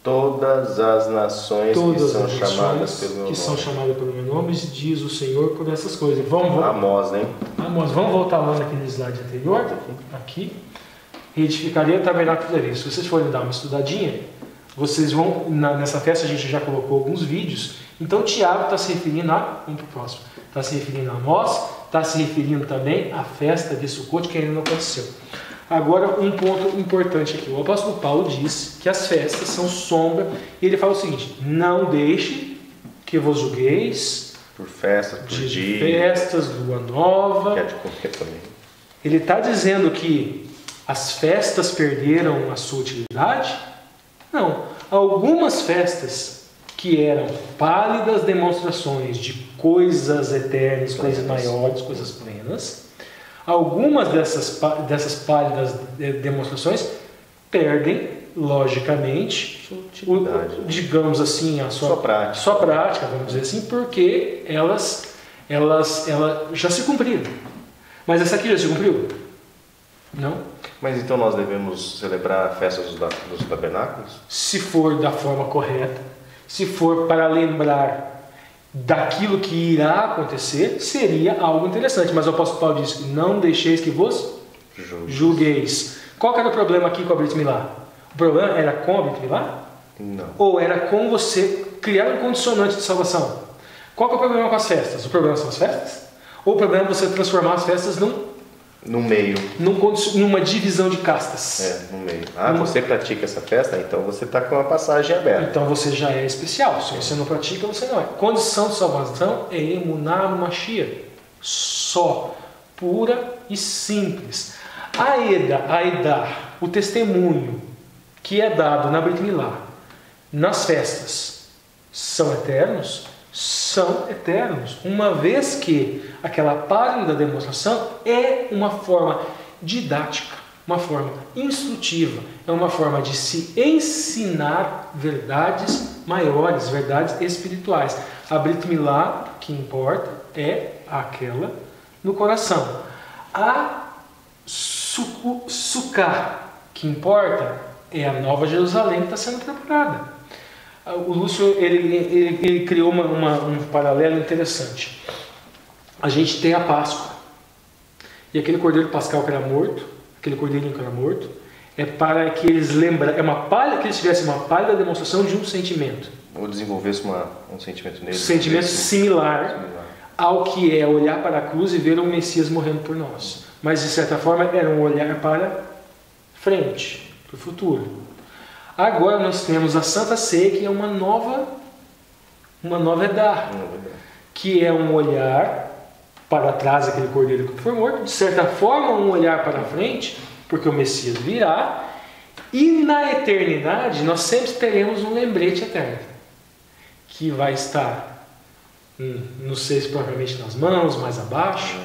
Todas as nações todas que são as chamadas pelo meu que nome. São chamadas pelo meu nome, diz o Senhor por essas coisas. Vamos Amós, hein? Amós, vamos voltar lá naquele slide anterior, aqui. Reedificaria o tabernáculo de Davi. Se vocês forem dar uma estudadinha, vocês vão, nessa festa a gente já colocou alguns vídeos, então Tiago está se referindo vamos para o próximo, está se referindo a Amós, está se referindo também à festa de Sukkot, que ainda não aconteceu. Agora um ponto importante aqui, o apóstolo Paulo diz que as festas são sombra, e ele fala o seguinte: não deixe que vos julgueis por festas, por de festas, lua nova. Quer de comer também. Ele está dizendo que as festas perderam a sua utilidade? Não, algumas festas que eram pálidas demonstrações de coisas eternas, coisas maiores, coisas plenas, algumas dessas pálidas demonstrações perdem, logicamente, digamos assim, a sua prática, vamos dizer assim, porque elas já se cumpriram. Mas essa aqui já se cumpriu? Não? Mas então nós devemos celebrar a festa dos tabernáculos? Se for da forma correta, se for para lembrar daquilo que irá acontecer, seria algo interessante. Mas o apóstolo Paulo diz: não deixeis que vos julgueis. Qual que era o problema aqui com a Brit Milá? O problema era com a Brit Milá? Não. Ou era com você criar um condicionante de salvação? Qual que é o problema com as festas? O problema são as festas? Ou o problema é você transformar as festas no meio. Numa divisão de castas. No meio. Você pratica essa festa, então você está com a passagem aberta. Então você já é especial. Se você não pratica, você não é. Condição de salvação é emuná no Mashiach. Só. Pura e simples. A Edá, o testemunho que é dado na Brit Milá, nas festas, são eternos? São eternos, uma vez que aquela pálida demonstração é uma forma didática, uma forma instrutiva, é uma forma de se ensinar verdades maiores, verdades espirituais. A Brit Milá, que importa, é aquela no coração. A Sukkah, que importa, é a Nova Jerusalém que está sendo preparada. O Lúcio ele criou um paralelo interessante. A gente tem a Páscoa, E aquele cordeiro pascal que era morto, aquele cordeirinho que era morto, é para que eles lembrassem, que eles tivessem uma pálida demonstração de um sentimento. Ou desenvolvesse um sentimento neles. Um sentimento similar ao que é olhar para a cruz e ver o Messias morrendo por nós. Mas, de certa forma, era um olhar para frente, para o futuro. Agora nós temos a Santa Ceia, que é uma nova edade, que é um olhar para trás daquele cordeiro que foi morto, de certa forma um olhar para frente, porque o Messias virá, e na eternidade nós sempre teremos um lembrete eterno, que vai estar, não sei se propriamente nas mãos, mais abaixo,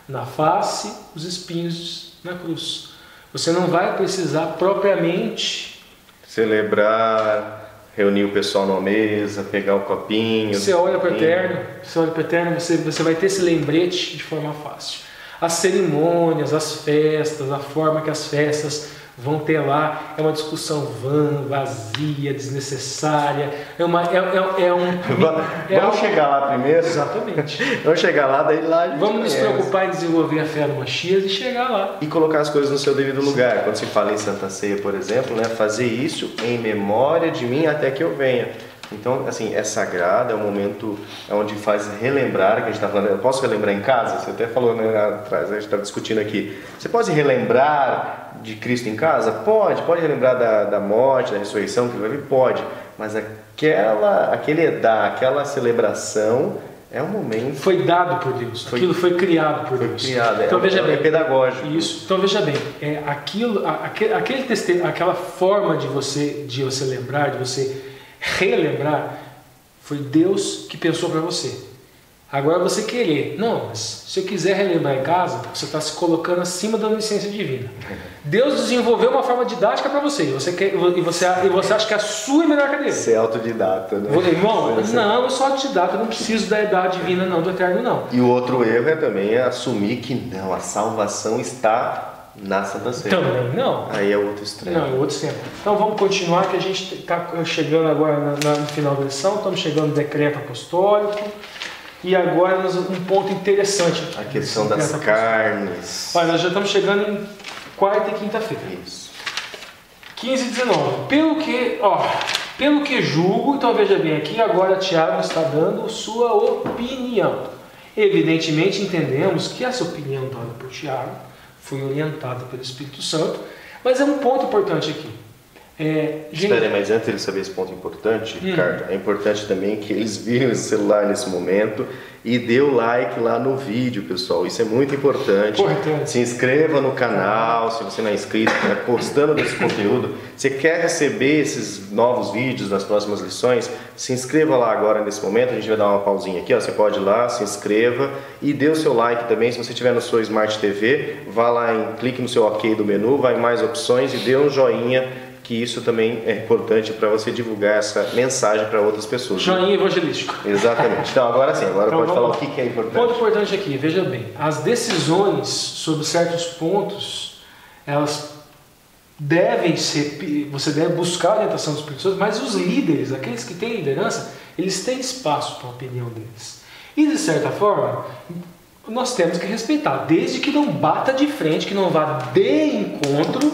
na face, os espinhos na cruz. Você não vai precisar propriamente celebrar, reunir o pessoal numa mesa, pegar o copinho. Você olha para o Eterno, você vai ter esse lembrete de forma fácil. As cerimônias, as festas, a forma que as festas vão ter lá, é uma discussão vã, vazia, desnecessária. Vamos chegar lá primeiro? Exatamente. Vamos chegar lá, daí lá a gente vamos nos preocupar em desenvolver a fé do Messias e chegar lá. E colocar as coisas no seu devido lugar. Quando se fala em Santa Ceia, por exemplo, né, fazer isso em memória de mim até que eu venha. Então, assim, é sagrado, é um momento onde faz relembrar, que a gente está falando, eu posso relembrar em casa? Você até falou, né, atrás, a gente está discutindo aqui. Você pode relembrar de Cristo em casa? Pode relembrar da morte, da ressurreição, que vai vir? Pode. Mas aquela celebração é um momento... Foi dado por Deus, aquilo foi criado por Deus. Criado, então, veja bem, pedagógico. Isso, então veja bem, aquela forma de você lembrar, de você relembrar, foi Deus que pensou para você. Agora você querer, não, mas se eu quiser relembrar em casa, você está se colocando acima da onisciência divina. Deus desenvolveu uma forma didática para você, e você acha que a sua é melhor que a dele. Você é autodidata, né? Irmão, não, eu sou autodidata, eu não preciso da idade divina não, do eterno não. E o outro erro é também assumir que não, a salvação está na Santa Ceia. Também não. Aí é outro extremo. Não, é outro extremo. Então vamos continuar, que a gente está chegando agora no final da lição, estamos chegando no decreto apostólico. E agora um ponto interessante. A questão das carnes. Olha, nós já estamos chegando em quarta e quinta-feira. Isso. 15 e 19. Pelo que julgo, então veja bem aqui, agora Tiago está dando sua opinião. Evidentemente entendemos que essa opinião dada por Tiago foi orientada pelo Espírito Santo, mas é um ponto importante aqui. Espera, mas antes de ele saber esse ponto importante, Ricardo, é importante também que eles viram esse celular nesse momento e dê o like lá no vídeo, pessoal. Isso é muito importante. Se inscreva no canal, se você não é inscrito, postando desse conteúdo. Você quer receber esses novos vídeos das próximas lições? Se inscreva lá agora nesse momento. A gente vai dar uma pausinha aqui, ó. Você pode ir lá, se inscreva e dê o seu like também. Se você estiver no seu Smart TV, vá lá clique no seu OK do menu, vai em mais opções e dê um joinha, que isso também é importante para você divulgar essa mensagem para outras pessoas. Joinha evangelístico. Exatamente. Então agora sim, agora pode falar o que é importante. Ponto importante aqui, veja bem, as decisões sobre certos pontos, elas devem ser, você deve buscar a orientação dos Espírito Santo, mas os líderes, aqueles que têm liderança, eles têm espaço para a opinião deles. E de certa forma, nós temos que respeitar, desde que não bata de frente, que não vá de encontro.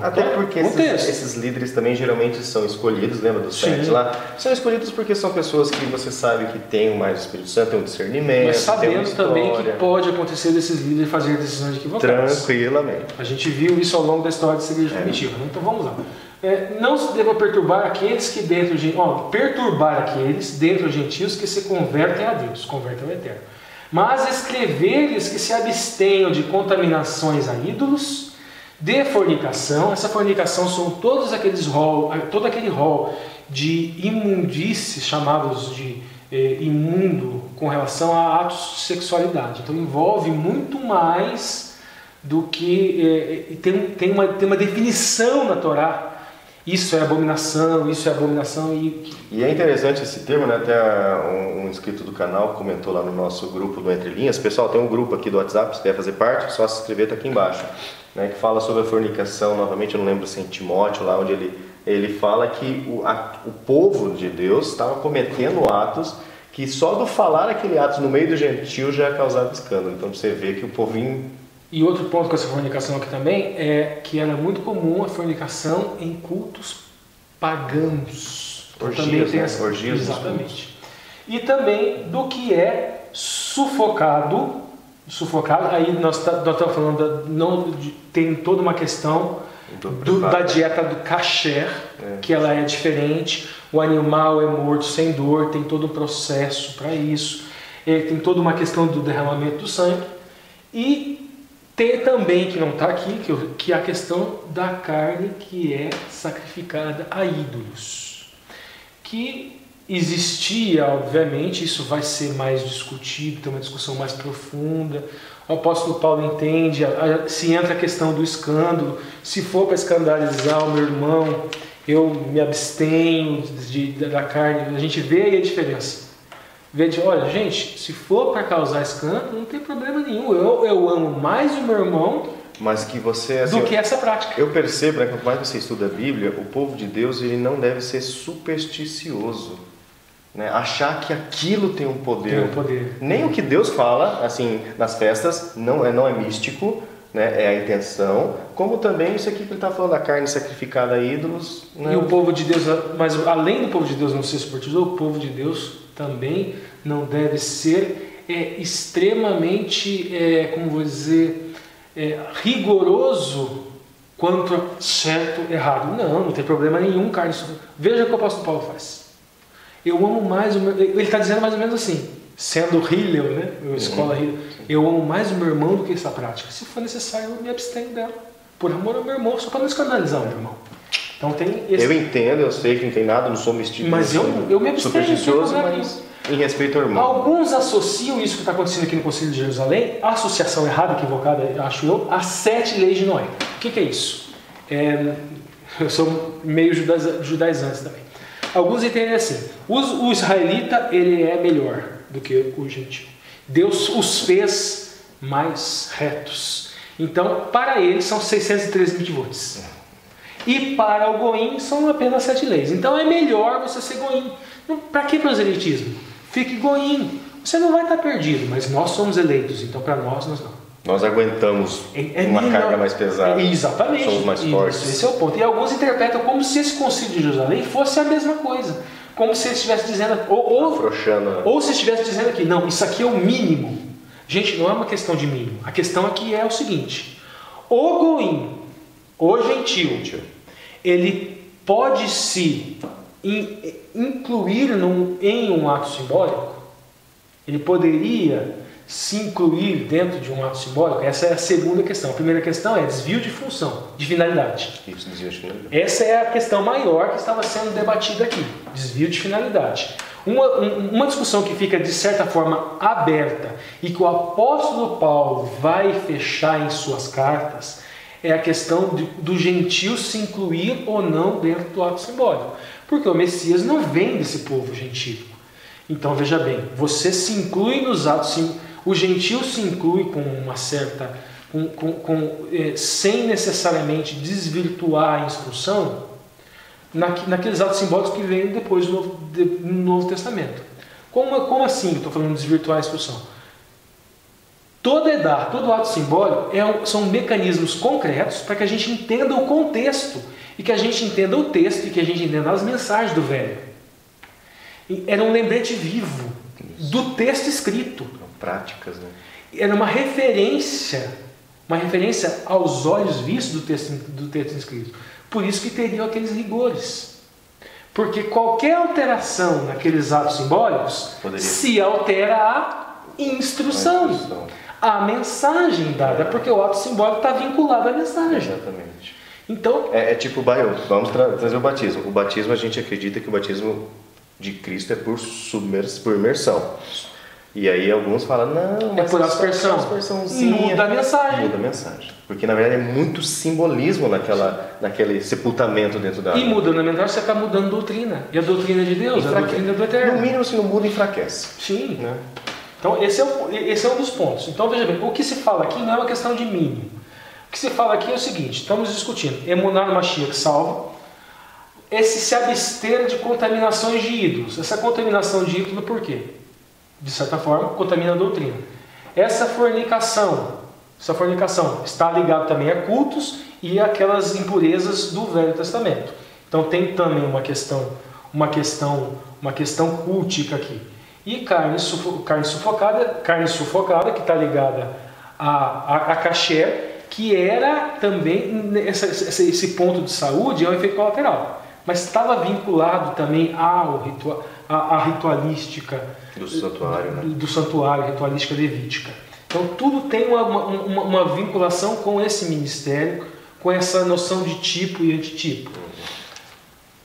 Até porque esses líderes também geralmente são escolhidos, lembra dos 7 lá? São escolhidos porque são pessoas que você sabe que têm mais o Espírito Santo, têm um discernimento. Mas sabendo também que pode acontecer desses líderes fazerem decisões equivocadas. Tranquilamente. A gente viu isso ao longo da história da igreja primitiva. Então vamos lá. Não se deva perturbar aqueles que dentro de dentro dos gentios que se convertem a Deus, convertem ao Eterno. Mas escrever-lhes que se abstenham de contaminações a ídolos, de fornicação. Essa fornicação são todo aquele rol de imundícies chamados de imundo com relação a atos de sexualidade. Então envolve muito mais do que tem uma definição na Torá. Isso é abominação, isso é abominação. E é interessante esse termo, né? Até um inscrito do canal comentou lá no nosso grupo do Entre Linhas. Pessoal, tem um grupo aqui do WhatsApp, se quer fazer parte, só se inscrever, está aqui embaixo. Né, que fala sobre a fornicação, novamente, eu não lembro se é em Timóteo, lá onde ele fala que o povo de Deus estava cometendo atos que só do falar aquele ato no meio do gentio já causava escândalo. Então você vê que o povo E outro ponto com essa fornicação aqui também é que era muito comum a fornicação em cultos pagãos. Então, Orgias, também tem né? essa, Orgias. exatamente. E também do que é sufocado, aí nós estamos falando, tem toda uma questão da dieta do kasher, que ela é diferente, o animal é morto sem dor, tem todo um processo para isso, tem toda uma questão do derramamento do sangue, e tem também, que não está aqui, que é a questão da carne que é sacrificada a ídolos, que existia, obviamente, isso vai ser mais discutido, tem uma discussão mais profunda. O apóstolo Paulo entende, se entra a questão do escândalo, se for para escandalizar o meu irmão, eu me abstenho da carne. A gente vê aí a diferença. Olha, gente, se for para causar escândalo, não tem problema nenhum. Eu amo mais o meu irmão, mas que você, assim, do que essa prática. Eu percebo, né, quanto mais você estuda a Bíblia, o povo de Deus ele não deve ser supersticioso. Né? Achar que aquilo tem um poder. Tem um poder. Nem o que Deus fala, assim, nas festas, não é místico, né? É a intenção, como também isso aqui que ele está falando, a carne sacrificada a ídolos. Né? E o povo de Deus, mas além do povo de Deus não ser supersticioso, o povo de Deus também não deve ser extremamente, como vou dizer, rigoroso quanto a certo e errado. Não tem problema nenhum, carne. Veja o que o apóstolo Paulo faz. Eu amo mais o meu... Ele está dizendo mais ou menos assim, sendo Hillel, né? Escola Hillel. Eu amo mais o meu irmão do que essa prática. Se for necessário, eu me abstenho dela. Por amor ao meu irmão, só para não escandalizar o meu irmão. Então tem esse... Eu entendo, eu sei que não tem nada, não sou místico. Mas eu me abstenho. Supersticioso, mas em respeito ao irmão. Alguns associam isso que está acontecendo aqui no Concílio de Jerusalém, a associação errada, equivocada, acho eu, às 7 leis de Noé. O que é isso? Eu sou meio judaizante também. Alguns entendem assim, o israelita ele é melhor do que o gentil. Deus os fez mais retos. Então, para eles são 613 mitzvot. E para o goim são apenas 7 leis. Então é melhor você ser goim. Para que proselitismo? Fique goim. Você não vai estar perdido, mas nós somos eleitos, então para nós não. Nós aguentamos uma carga mais pesada. Exatamente. Somos mais fortes. Esse é o ponto. E alguns interpretam como se esse concílio de Jerusalém fosse a mesma coisa. Como se ele estivesse dizendo... Ou se estivesse dizendo aqui, não, isso aqui é o mínimo. Gente, não é uma questão de mínimo. A questão aqui é o seguinte. O goim, o gentil, ele pode se incluir em um ato simbólico? Ele poderia se incluir dentro de um ato simbólico? Essa é a segunda questão. A primeira questão é desvio de função, de finalidade. Isso, desvio de finalidade. Essa é a questão maior que estava sendo debatida aqui. Desvio de finalidade. Uma discussão que fica, de certa forma, aberta e que o apóstolo Paulo vai fechar em suas cartas é a questão do gentil se incluir ou não dentro do ato simbólico. Porque o Messias não vem desse povo gentil. Então, veja bem, você se inclui nos atos, o gentil se inclui com uma certa, sem necessariamente desvirtuar a instrução, naqueles atos simbólicos que vêm depois do Novo Testamento. Como assim estou falando de desvirtuar a instrução? Todo ato simbólico são mecanismos concretos para que a gente entenda o contexto, e que a gente entenda o texto, e que a gente entenda as mensagens do Velho. Era um lembrete vivo do texto escrito. Práticas, né? Era uma referência aos olhos vistos do texto escrito. Por isso que teriam aqueles rigores. Porque qualquer alteração naqueles atos simbólicos se altera a instrução. A mensagem dada, porque o ato simbólico está vinculado à mensagem. Exatamente. Então, tipo o bairro. Vamos trazer o batismo. O batismo, a gente acredita que o batismo de Cristo é por imersão. E aí alguns falam, não, mas é por aspersão. Muda a mensagem. Muda a mensagem. Porque na verdade é muito simbolismo naquele sepultamento dentro da água. E mudando a mensagem, você está mudando a doutrina. E a doutrina de Deus, a doutrina do Eterno. No mínimo, se não muda, enfraquece. Sim. Né? Então esse é um dos pontos. Então veja bem, o que se fala aqui não é uma questão de mínimo. O que se fala aqui é o seguinte, estamos discutindo, emunar no Mashiach salva, esse se abster de contaminações de ídolos. Essa contaminação de ídolo por quê? De certa forma, contamina a doutrina. Essa fornicação Essa fornicação está ligada também a cultos e aquelas impurezas do Velho Testamento. Então tem também uma questão cultica aqui. E carne sufocada que está ligada a kasher, que era também esse ponto de saúde, é um efeito colateral, mas estava vinculado também à ritualística do santuário, ritualística levítica. Então tudo tem uma vinculação com esse ministério, com essa noção de tipo e antitipo.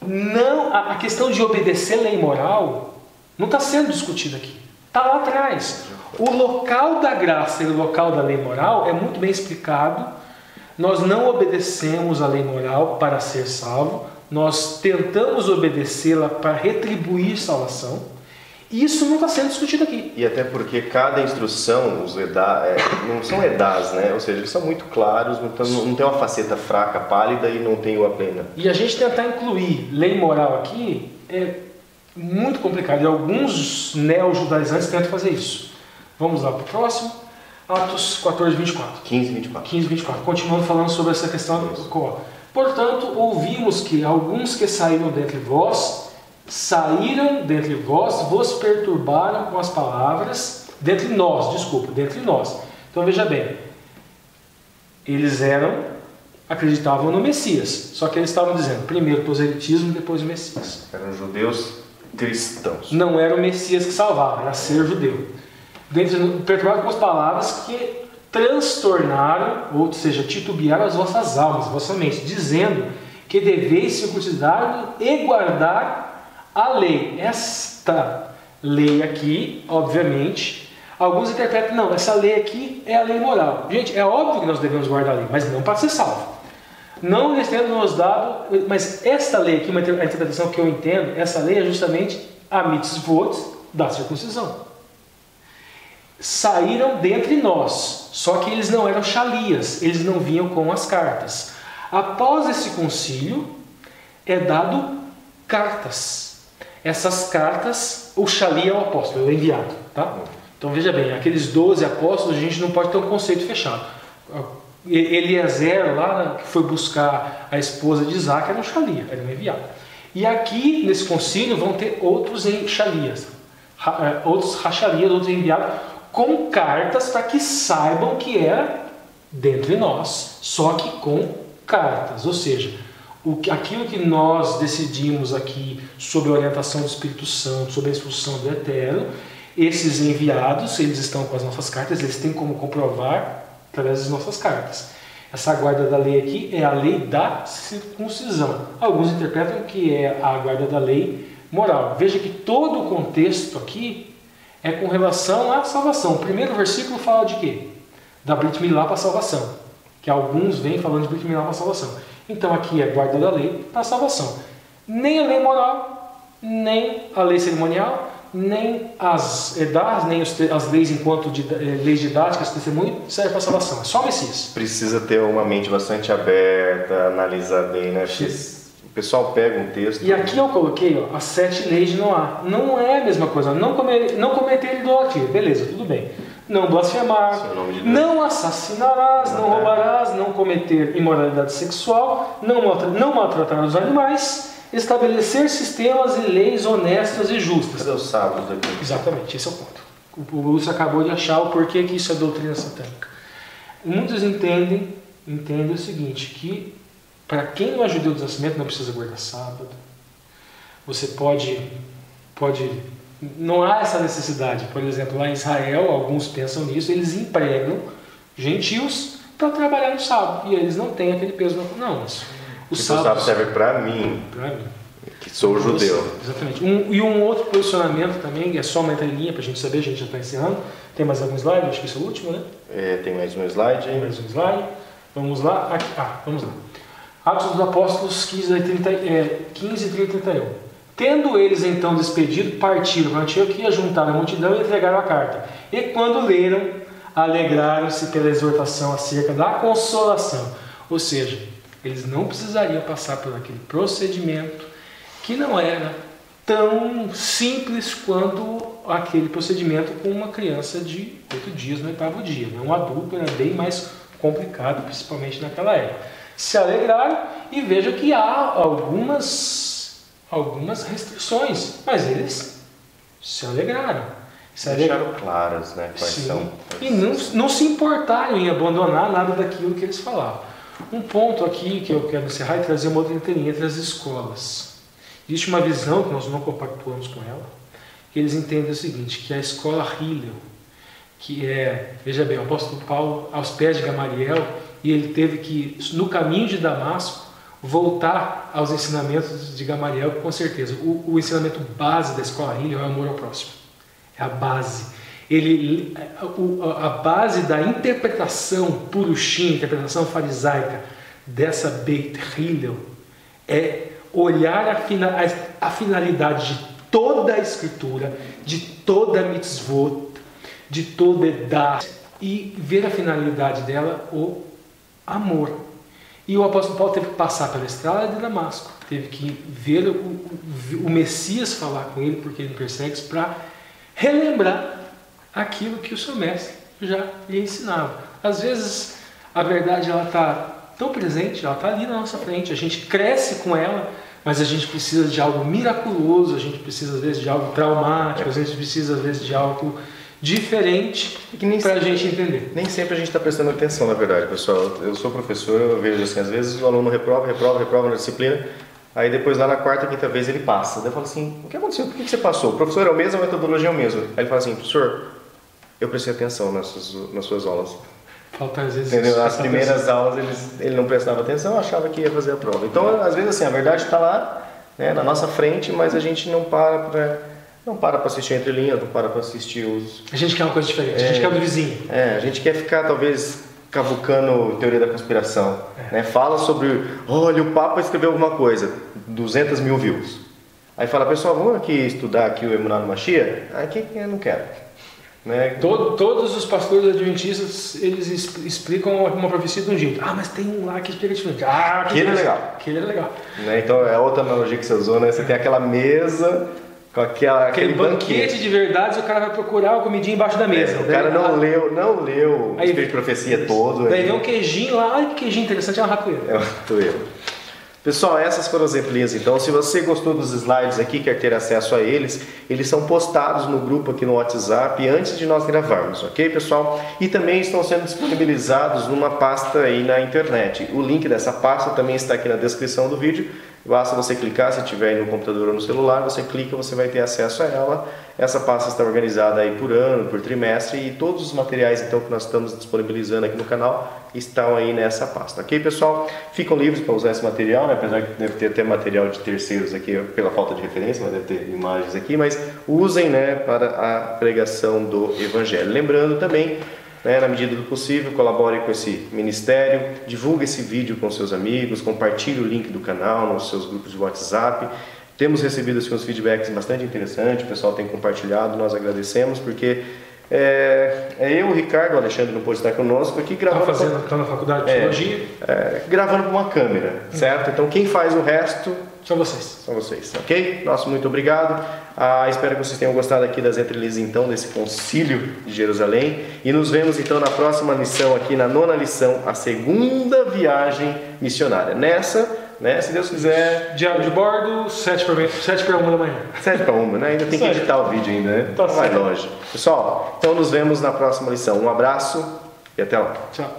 Não, a questão de obedecer lei moral não está sendo discutida aqui. Está lá atrás. O local da graça e o local da lei moral é muito bem explicado. Nós não obedecemos a lei moral para ser salvo. Nós tentamos obedecê-la para retribuir salvação. Isso não está sendo discutido aqui. E até porque cada instrução, os não são edás, né? Ou seja, eles são muito claros, não tem uma faceta fraca, pálida e não tem o plena. E a gente tentar incluir lei moral aqui é muito complicado. E alguns neo-judaizantes tentam fazer isso. Vamos lá para o próximo. Atos 14, 24. 15, 24. 15, 24. Continuando falando sobre essa questão. Portanto, ouvimos que alguns que saíram dentre vós, vos perturbaram com as palavras, dentre nós. Então veja bem, eles acreditavam no Messias, só que eles estavam dizendo primeiro o proselitismo, depois o Messias. Eram judeus cristãos. Não era o Messias que salvava, era ser judeu. Perturbaram com as palavras que transtornaram, ou seja, titubearam as vossas almas, a vossa mente, dizendo que deveis circuncidar e guardar a lei. Esta lei aqui, obviamente, alguns interpretam, não, essa lei aqui é a lei moral. Gente, é óbvio que nós devemos guardar a lei, mas não para ser salvo. Não eles tendo nos dado, mas esta lei aqui, a interpretação que eu entendo, essa lei é justamente a mitzvot da circuncisão. Saíram dentre nós, só que eles não eram shalias, eles não vinham com as cartas. Após esse concílio, é dado cartas. Essas cartas, o shali é o apóstolo, é o enviado, tá? Então veja bem, aqueles 12 apóstolos, a gente não pode ter um conceito fechado. Eliezer, lá que foi buscar a esposa de Isaac, era um shali, era um enviado. E aqui, nesse concílio, vão ter outros shalias, outros racharias, outros enviados, com cartas para que saibam que era dentre nós, só que com cartas, ou seja, aquilo que nós decidimos aqui sobre a orientação do Espírito Santo, sobre a expulsão do Eterno, esses enviados, eles estão com as nossas cartas, eles têm como comprovar através das nossas cartas. Essa guarda da lei aqui é a lei da circuncisão. Alguns interpretam que é a guarda da lei moral. Veja que todo o contexto aqui é com relação à salvação. O primeiro versículo fala de quê? Da Brit Milá para a salvação. Que alguns vêm falando de Brit Milá para a salvação. Então aqui é a guarda da lei para a salvação. Nem a lei moral, nem a lei cerimonial, nem as edades, nem as leis enquanto leis didáticas, testemunho, serve para a salvação. É só o Messias. Precisa ter uma mente bastante aberta, analisar bem, né? O pessoal pega um texto... E aqui eu coloquei as 7 leis de Noá. Não é a mesma coisa. Não cometer idolatria. Beleza, tudo bem. Não blasfemar, não assassinarás, não roubarás, não cometer imoralidade sexual, não maltratar os animais, estabelecer sistemas e leis honestas e justas. Cadê os sábados aqui? Exatamente, esse é o ponto. O Lúcio acabou de achar o porquê que isso é doutrina satânica. Muitos entendem o seguinte, que para quem não é judeu do nascimento não precisa guardar sábado. Você pode não há essa necessidade. Por exemplo, lá em Israel, alguns pensam nisso, eles empregam gentios para trabalhar no sábado. E eles não têm aquele peso. Não, o sábado serve para mim, que sou judeu. Exatamente. E um outro posicionamento também, é só uma entrelinha para a gente saber, a gente já está encerrando. Tem mais algum slide? Acho que esse é o último, né? Tem mais um slide. Tem mais um slide. Vamos lá. Aqui. Vamos lá. Atos dos Apóstolos 15, 30 e 31. Tendo eles então despedido, partiram para Antioquia, juntaram a multidão e entregaram a carta. E quando leram, alegraram-se pela exortação acerca da consolação. Ou seja, eles não precisariam passar por aquele procedimento que não era tão simples quanto aquele procedimento com uma criança de 8 dias no 8º dia. Um adulto era bem mais complicado, principalmente naquela época. Se alegraram e vejam que há algumas restrições, mas eles se alegraram. Deixaram claras, né, quais são. E não se importaram em abandonar nada daquilo que eles falavam. Um ponto aqui que eu quero encerrar e trazer uma outra entrelinha entre as escolas. Existe uma visão que nós não compactuamos com ela, que eles entendem o seguinte, que a escola Hillel, que é, veja bem, o apóstolo Paulo aos pés de Gamaliel, e ele teve que, no caminho de Damasco, voltar aos ensinamentos de Gamaliel, com certeza. O ensinamento base da escola Hillel é o amor ao próximo. É a base. A base da interpretação purushim, interpretação farisaica dessa Beit Hillel é olhar a finalidade de toda a escritura, de toda a mitzvot, de toda a Edah, e ver a finalidade dela, o amor. E o apóstolo Paulo teve que passar pela estrada de Damasco, teve que ver o Messias falar com ele, porque ele persegue, para relembrar aquilo que o seu mestre já lhe ensinava. Às vezes a verdade está tão presente, ela está ali na nossa frente, a gente cresce com ela, mas a gente precisa de algo miraculoso, a gente precisa às vezes de algo traumático, a gente precisa às vezes de algo diferente para a gente entender. Nem sempre a gente está prestando atenção, na verdade, pessoal. Eu sou professor, eu vejo assim, às vezes o aluno reprova na disciplina, aí depois lá na 4ª, 5ª vez ele passa. Daí eu falo assim, o que aconteceu? Por que você passou? O professor é o mesmo, a metodologia é o mesmo. Aí ele fala assim, professor, eu prestei atenção nas suas aulas. Falta às vezes. Entendeu? Nas primeiras aulas ele não prestava atenção, achava que ia fazer a prova. Então, às vezes assim, a verdade está lá, né, na nossa frente, mas a gente não para para assistir entre linhas, não para assistir os... A gente quer uma coisa diferente, a gente quer do vizinho. A gente quer ficar, talvez, cavucando teoria da conspiração. Né? Fala sobre, olha, o Papa escreveu alguma coisa, 200 mil views. Aí fala, pessoal, vamos aqui estudar aqui o Emuná no Mashiach? Aqui eu não quero. Né? Todos os pastores adventistas, eles explicam uma profecia de um jeito. Ah, mas tem um lá que explica diferente. Ah, aquele é legal. Aquele é legal. Né? Então, é outra analogia que você usou, né? Você tem aquela mesa... com aquele banquete de verdades, o cara vai procurar uma comidinha embaixo da mesa. O cara não leu o Espírito de Profecia todo. Daí vem um queijinho lá, ai que queijinho interessante, é uma ratoeira. É uma ratoeira. Pessoal, essas foram as entrelinhas então. Se você gostou dos slides aqui, quer ter acesso a eles, eles são postados no grupo aqui no WhatsApp antes de nós gravarmos, ok, pessoal? E também estão sendo disponibilizados numa pasta aí na internet. O link dessa pasta também está aqui na descrição do vídeo. Basta você clicar, se tiver aí no computador ou no celular, você clica, você vai ter acesso a ela. Essa pasta está organizada aí por ano, por trimestre, e todos os materiais então que nós estamos disponibilizando aqui no canal estão aí nessa pasta, ok, pessoal? Ficam livres para usar esse material, né? Apesar que deve ter até material de terceiros aqui pela falta de referência, mas deve ter imagens aqui, mas usem, né, para a pregação do Evangelho. Lembrando também, né, na medida do possível, colabore com esse ministério, divulgue esse vídeo com seus amigos, compartilhe o link do canal nos seus grupos de WhatsApp. Temos recebido assim, uns feedbacks bastante interessantes, o pessoal tem compartilhado, nós agradecemos, porque eu, o Ricardo, o Alexandre não pôde estar conosco aqui gravando. Está na faculdade de psicologia? Gravando com uma câmera, certo? Então quem faz o resto são vocês. São vocês, ok? Nosso muito obrigado. Espero que vocês tenham gostado aqui das entrelinhas então, desse concílio de Jerusalém. E nos vemos então na próxima lição aqui, na 9ª lição, a segunda viagem missionária. Nessa, né, se Deus quiser... Diário de bordo, 7 para 1 da manhã. 7 para 1, né? Ainda tem que editar o vídeo ainda, né? Tá, vai longe. Pessoal, então nos vemos na próxima lição. Um abraço e até lá. Tchau.